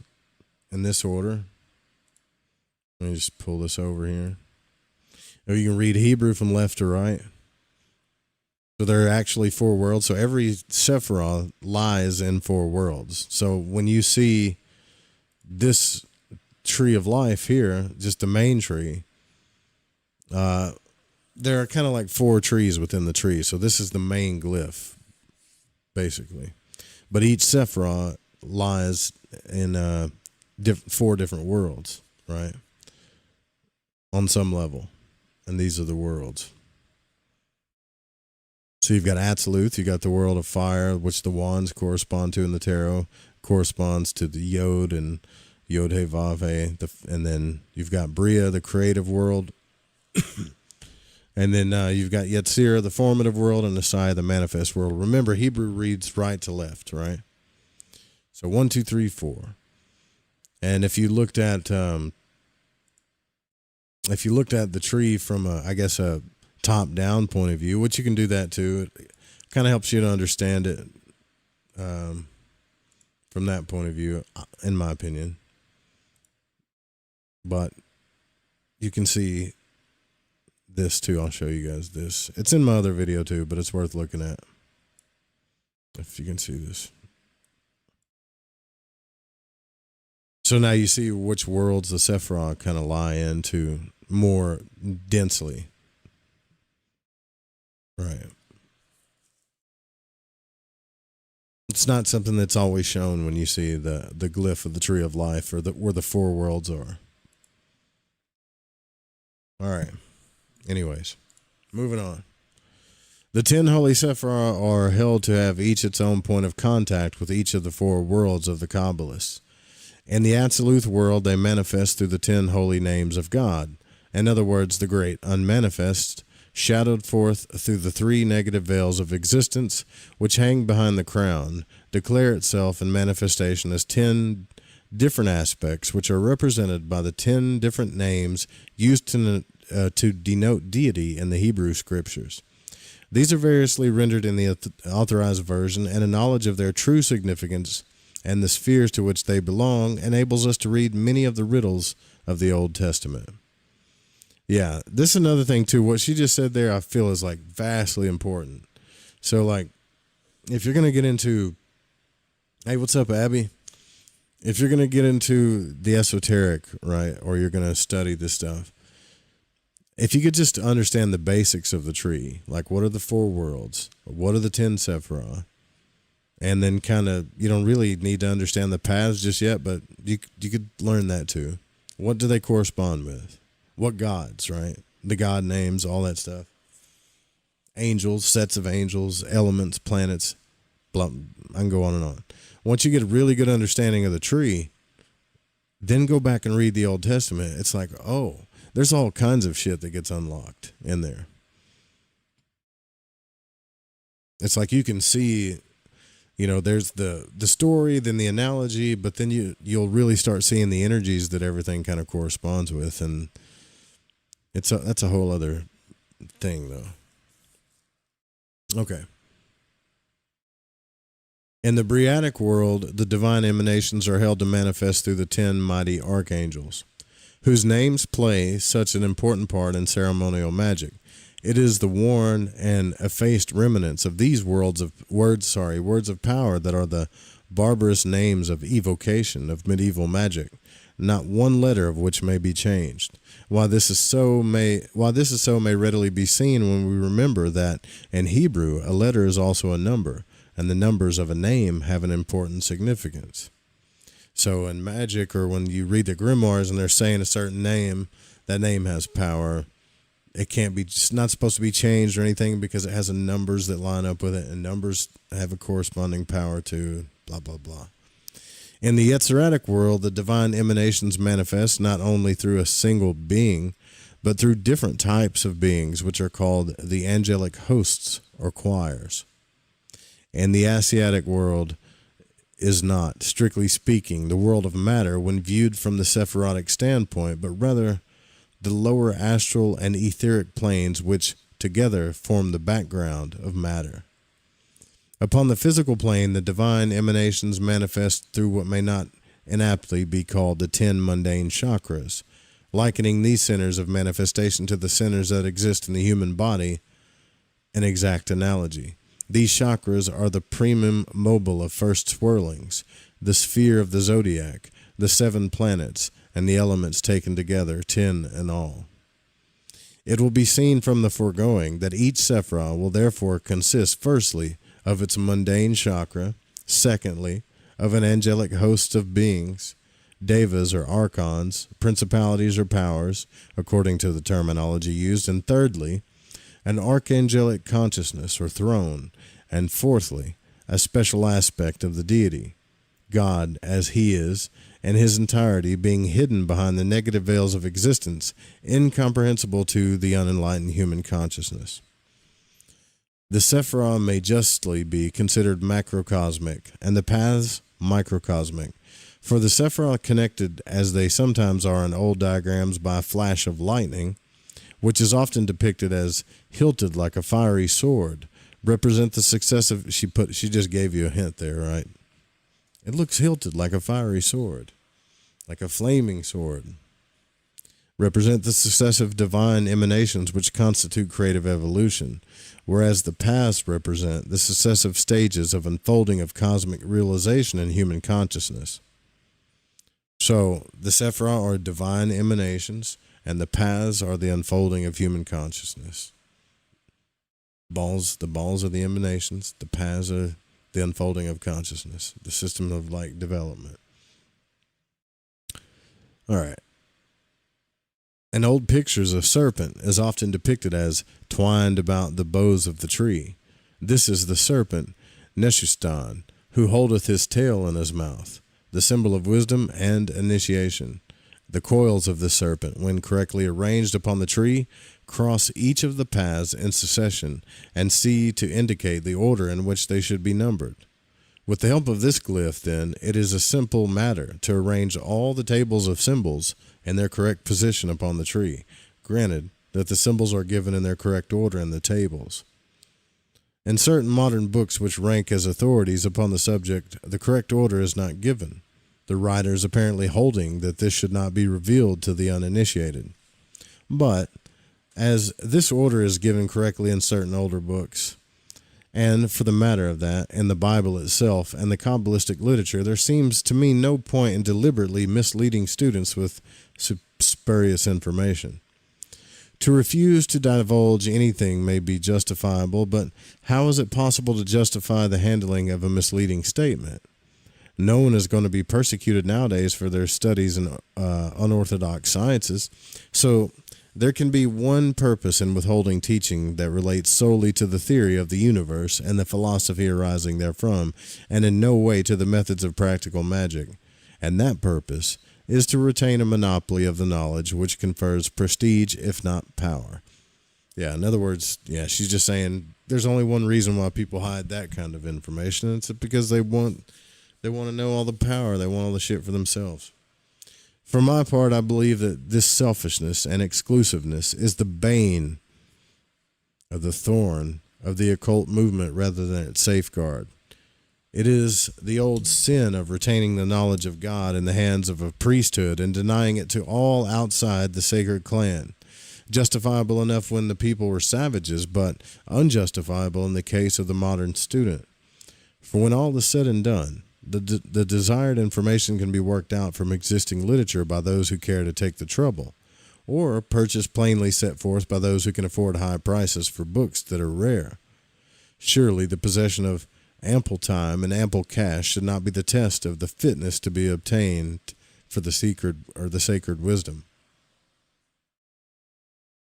in this order. Let me just pull this over here. Or you can read Hebrew from left to right. So there are actually 4 worlds. So every Sephiroth lies in 4 worlds. So when you see this tree of life here, just the main tree, there are kind of like 4 trees within the tree. So this is the main glyph, basically. But each Sephiroth lies in 4 different worlds, right? On some level. And these are the worlds. So you've got Atziluth, you got the world of fire, which the wands correspond to in the tarot, corresponds to the Yod and Yod He Vav He, and then you've got Bria, the creative world, and then you've got Yetzirah, the formative world, and Asaya, the manifest world. Remember, Hebrew reads right to left, right? So 1, 2, 3, 4. And if you looked at the tree from a top-down point of view, which you can do that too, it kind of helps you to understand it from that point of view, in my opinion. But you can see this too. I'll show you guys this. It's in my other video too, but it's worth looking at. If you can see this. So now you see which worlds the Sephiroth kind of lie into more densely. Right. It's not something that's always shown when you see the glyph of the Tree of Life or where the 4 worlds are. All right. Anyways, moving on. The 10 holy Sephiroth are held to have each its own point of contact with each of the 4 worlds of the Kabbalists. In the Atziluth world, they manifest through the 10 holy names of God. In other words, the great unmanifest, shadowed forth through the 3 negative veils of existence, which hang behind the crown, declare itself in manifestation as 10 different aspects, which are represented by the 10 different names used to denote deity in the Hebrew scriptures. These are variously rendered in the authorized version, and a knowledge of their true significance and the spheres to which they belong enables us to read many of the riddles of the Old Testament. Yeah, this is another thing too. What she just said there, I feel is like vastly important. So like, if you're going to get into, hey, what's up, Abby? If you're going to get into the esoteric, right, or you're going to study this stuff, if you could just understand the basics of the tree, like what are the 4 worlds, what are the 10 Sephiroth, and then kind of, you don't really need to understand the paths just yet, but you could learn that too. What do they correspond with? What gods, right? The god names, all that stuff. Angels, sets of angels, elements, planets, blah, I can go on and on. Once you get a really good understanding of the tree, then go back and read the Old Testament. It's like, oh, there's all kinds of shit that gets unlocked in there. It's like you can see, you know, there's the story, then the analogy, but then you'll really start seeing the energies that everything kind of corresponds with, and that's a whole other thing, though. Okay. In the Briatic world, the divine emanations are held to manifest through the 10 mighty archangels, whose names play such an important part in ceremonial magic. It is the worn and effaced remnants of these words of power that are the barbarous names of evocation of medieval magic, not one letter of which may be changed. Why this is so may readily be seen when we remember that in Hebrew a letter is also a number, and the numbers of a name have an important significance. So in magic, or when you read the grimoires and they're saying a certain name, that name has power. It can't be, it's not supposed to be changed or anything because it has numbers that line up with it, and numbers have a corresponding power to blah, blah, blah. In the Yetziratic world, the divine emanations manifest not only through a single being, but through different types of beings, which are called the angelic hosts or choirs. And the Asiatic world is not, strictly speaking, the world of matter when viewed from the Sephirotic standpoint, but rather the lower astral and etheric planes, which together form the background of matter. Upon the physical plane, the divine emanations manifest through what may not inaptly be called the 10 mundane chakras, likening these centers of manifestation to the centers that exist in the human body, an exact analogy. These chakras are the primum mobile of first swirlings, the sphere of the zodiac, the 7 planets, and the elements taken together, 10 in all. It will be seen from the foregoing that each Sephirah will therefore consist, firstly, of its mundane chakra, secondly, of an angelic host of beings, devas or archons, principalities or powers, according to the terminology used, and thirdly, an archangelic consciousness or throne, and fourthly, a special aspect of the deity, God as he is, and his entirety being hidden behind the negative veils of existence, incomprehensible to the unenlightened human consciousness. The Sephirah may justly be considered macrocosmic, and the paths microcosmic, for the Sephirah connected, as they sometimes are in old diagrams, by a flash of lightning, which is often depicted as hilted like a fiery sword, represent the successive. She just gave you a hint there, right? It looks hilted like a fiery sword, like a flaming sword. Represent the successive divine emanations which constitute creative evolution, whereas the paths represent the successive stages of unfolding of cosmic realization in human consciousness. So, the Sephirah are divine emanations, and the paths are the unfolding of human consciousness. The balls are the emanations, the paths are the unfolding of consciousness, the system of like development. All right. In old pictures, a serpent is often depicted as twined about the boughs of the tree. This is the serpent, Neshustan, who holdeth his tail in his mouth, the symbol of wisdom and initiation. The coils of the serpent, when correctly arranged upon the tree, cross each of the paths in succession and see to indicate the order in which they should be numbered. With the help of this glyph, then, it is a simple matter to arrange all the tables of symbols in their correct position upon the tree, granted that the symbols are given in their correct order in the tables. In certain modern books which rank as authorities upon the subject, the correct order is not given, the writers apparently holding that this should not be revealed to the uninitiated. But, as this order is given correctly in certain older books, and, for the matter of that, in the Bible itself and the Kabbalistic literature, there seems to me no point in deliberately misleading students with spurious information. To refuse to divulge anything may be justifiable, but how is it possible to justify the handling of a misleading statement? No one is going to be persecuted nowadays for their studies in unorthodox sciences, so there can be one purpose in withholding teaching that relates solely to the theory of the universe and the philosophy arising therefrom, and in no way to the methods of practical magic. And that purpose is to retain a monopoly of the knowledge which confers prestige, if not power. Yeah, in other words, she's just saying there's only one reason why people hide that kind of information, and it's because they want to know all the power, they want all the shit for themselves. For my part, I believe that this selfishness and exclusiveness is the bane of the thorn of the occult movement rather than its safeguard. It is the old sin of retaining the knowledge of God in the hands of a priesthood and denying it to all outside the sacred clan. Justifiable enough when the people were savages, but unjustifiable in the case of the modern student. For when all is said and done, the desired information can be worked out from existing literature by those who care to take the trouble, or purchased plainly set forth by those who can afford high prices for books that are rare. Surely the possession of Ample time and ample cash should not be the test of the fitness to be obtained for the secret or the sacred wisdom.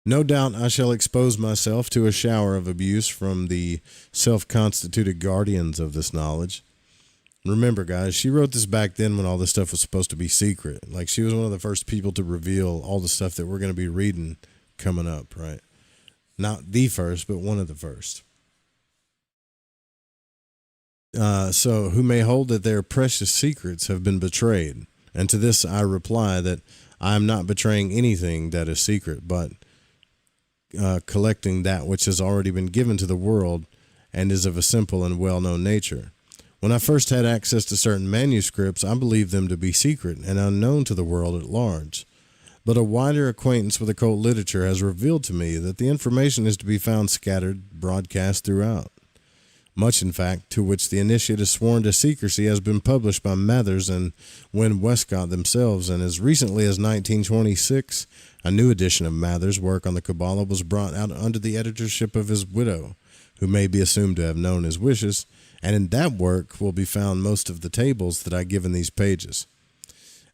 No doubt I shall expose myself to a shower of abuse from the self-constituted guardians of this knowledge. Remember, guys, she wrote this back then when all this stuff was supposed to be secret. Like, she was one of the first people to reveal all the stuff that we're going to be reading coming up, right? Not the first, but one of the first. So, who may hold that their precious secrets have been betrayed? And to this I reply that I am not betraying anything that is secret, but collecting that which has already been given to the world and is of a simple and well-known nature. When I first had access to certain manuscripts, I believed them to be secret and unknown to the world at large. But a wider acquaintance with occult literature has revealed to me that the information is to be found scattered, broadcast throughout. Much, in fact, to which the initiate is sworn to secrecy has been published by Mathers and Wynne Westcott themselves, and as recently as 1926, a new edition of Mathers' work on the Kabbalah was brought out under the editorship of his widow, who may be assumed to have known his wishes, and in that work will be found most of the tables that I give in these pages.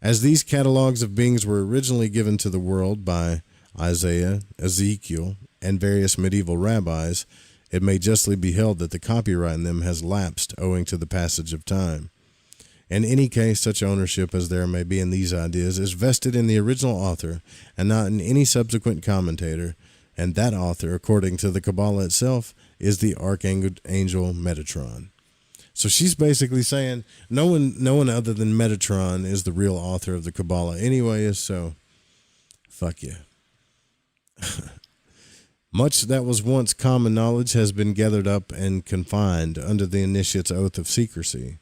As these catalogues of beings were originally given to the world by Isaiah, Ezekiel, and various medieval rabbis, it may justly be held that the copyright in them has lapsed owing to the passage of time. In any case, such ownership as there may be in these ideas is vested in the original author and not in any subsequent commentator, and that author, according to the Kabbalah itself, is the Archangel Metatron. So she's basically saying no one other than Metatron is the real author of the Kabbalah anyway, so fuck you. Much that was once common knowledge has been gathered up and confined under the initiate's oath of secrecy.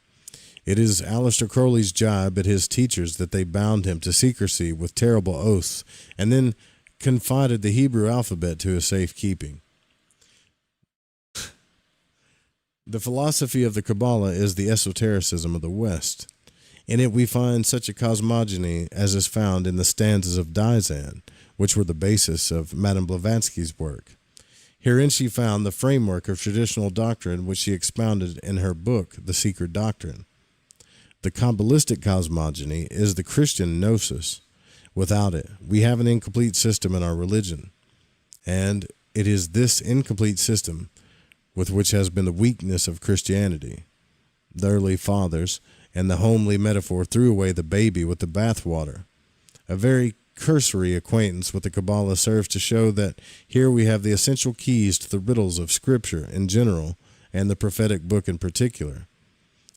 It is Aleister Crowley's jibe at his teachers that they bound him to secrecy with terrible oaths and then confided the Hebrew alphabet to his safekeeping. The philosophy of the Kabbalah is the esotericism of the West. In it we find such a cosmogony as is found in the stanzas of Dizan, which were the basis of Madame Blavatsky's work. Herein she found the framework of traditional doctrine which she expounded in her book, The Secret Doctrine. The Kabbalistic cosmogony is the Christian gnosis. Without it, we have an incomplete system in our religion. And it is this incomplete system with which has been the weakness of Christianity. The early fathers and the homely metaphor threw away the baby with the bathwater. A very cursory acquaintance with the Kabbalah serves to show that here we have the essential keys to the riddles of Scripture in general and the prophetic book in particular.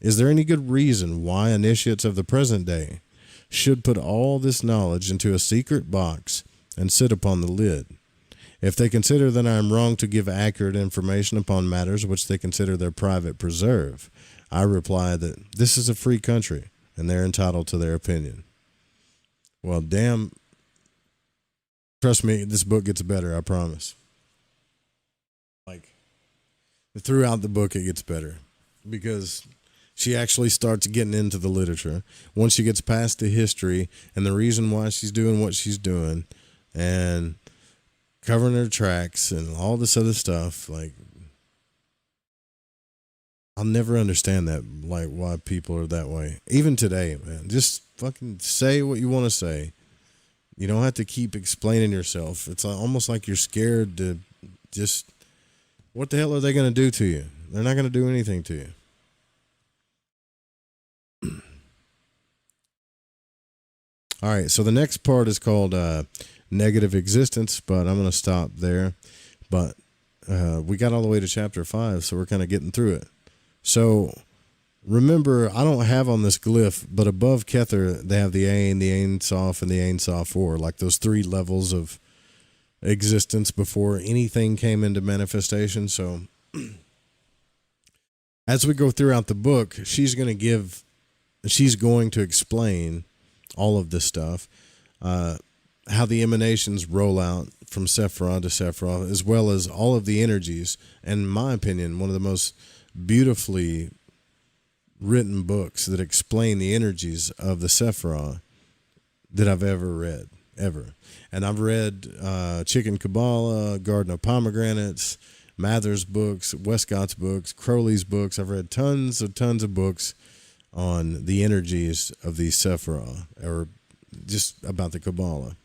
Is there any good reason why initiates of the present day should put all this knowledge into a secret box and sit upon the lid? If they consider that I am wrong to give accurate information upon matters which they consider their private preserve, I reply that this is a free country and they're entitled to their opinion. Well, damn. Trust me, this book gets better, I promise. Like, throughout the book, it gets better because she actually starts getting into the literature. Once she gets past the history and the reason why she's doing what she's doing and covering her tracks and all this other stuff, like, I'll never understand that, like, why people are that way. Even today, man, just fucking say what you want to say. You don't have to keep explaining yourself. It's almost like you're scared to just, what the hell are they going to do to you? They're not going to do anything to you. All right, so the next part is called negative existence, but I'm going to stop there. But we got all the way to chapter 5, so we're kind of getting through it. So remember, I don't have on this glyph, but above Kether, they have the Ain, the Ain Sof, and the Ain Sof 4, like those 3 levels of existence before anything came into manifestation. So as we go throughout the book, she's going to explain all of this stuff, how the emanations roll out from Sephiroth to Sephiroth, as well as all of the energies. And in my opinion, one of the most beautifully written books that explain the energies of the Sephiroth that I've ever read, ever. And I've read Chicken Kabbalah, Garden of Pomegranates, Mather's books, Westcott's books, Crowley's books. I've read tons of books on the energies of these Sephirah, or just about the Kabbalah,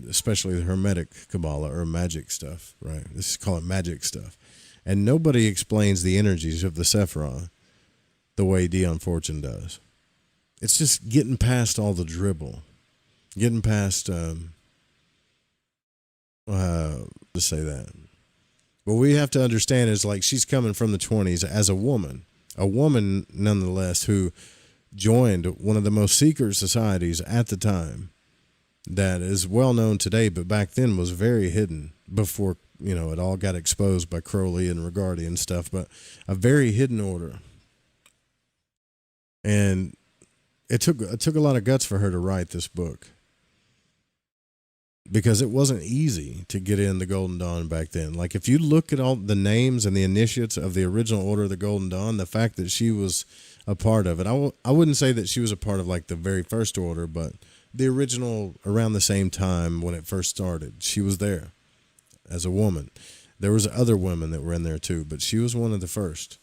especially the Hermetic Kabbalah or magic stuff, right? Let's just call it magic stuff. And nobody explains the energies of the Sephirah the way Dion Fortune does. It's just getting past all the dribble, getting past, to say that. What we have to understand is, like, she's coming from the 20s as a woman nonetheless, who joined one of the most secret societies at the time that is well known today, but back then was very hidden before, it all got exposed by Crowley and Regardi and stuff, but a very hidden order. And it took a lot of guts for her to write this book, because it wasn't easy to get in the Golden Dawn back then. Like, if you look at all the names and the initiates of the original Order of the Golden Dawn, the fact that she was a part of it, I wouldn't say that she was a part of like the very first order, but the original, around the same time when it first started, she was there as a woman. There was other women that were in there too, but she was one of the first.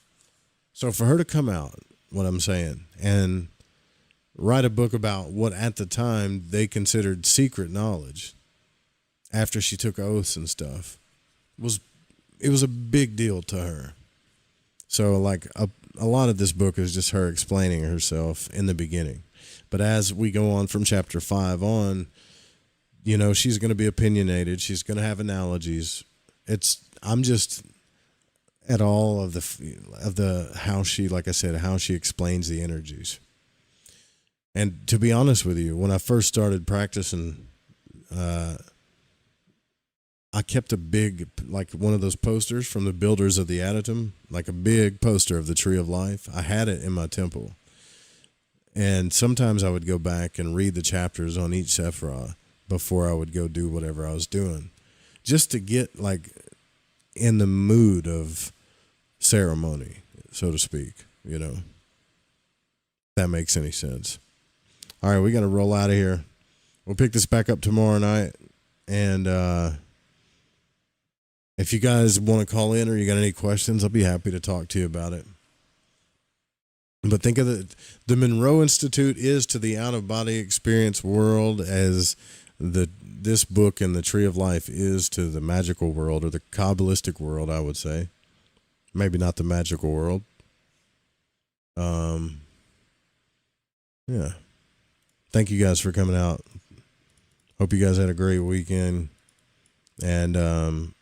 So for her to come out, what I'm saying, and write a book about what at the time they considered secret knowledge, after she took oaths and stuff, it was a big deal to her. So like a lot of this book is just her explaining herself in the beginning. But as we go on from chapter 5 on, she's going to be opinionated. She's going to have analogies. I'm just at all of the how she, like I said, how she explains the energies. And to be honest with you, when I first started practicing, I kept a big, like one of those posters from the builders of the Adytum, like a big poster of the Tree of Life. I had it in my temple. And sometimes I would go back and read the chapters on each Sephirah before I would go do whatever I was doing, just to get like in the mood of ceremony, so to speak, if that makes any sense. All right, we got to roll out of here. We'll pick this back up tomorrow night. And, if you guys want to call in or you got any questions, I'll be happy to talk to you about it. But think of the Monroe Institute is to the out-of-body experience world as this book and the Tree of Life is to the magical world, or the Kabbalistic world, I would say. Maybe not the magical world. Yeah. Thank you guys for coming out. Hope you guys had a great weekend. And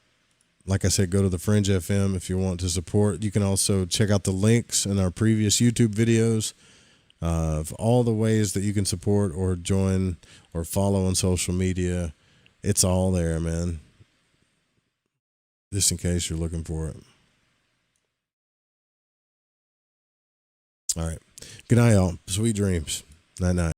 like I said, go to the Fringe FM if you want to support. You can also check out the links in our previous YouTube videos of all the ways that you can support or join or follow on social media. It's all there, man. Just in case you're looking for it. All right. Good night, y'all. Sweet dreams. Night-night.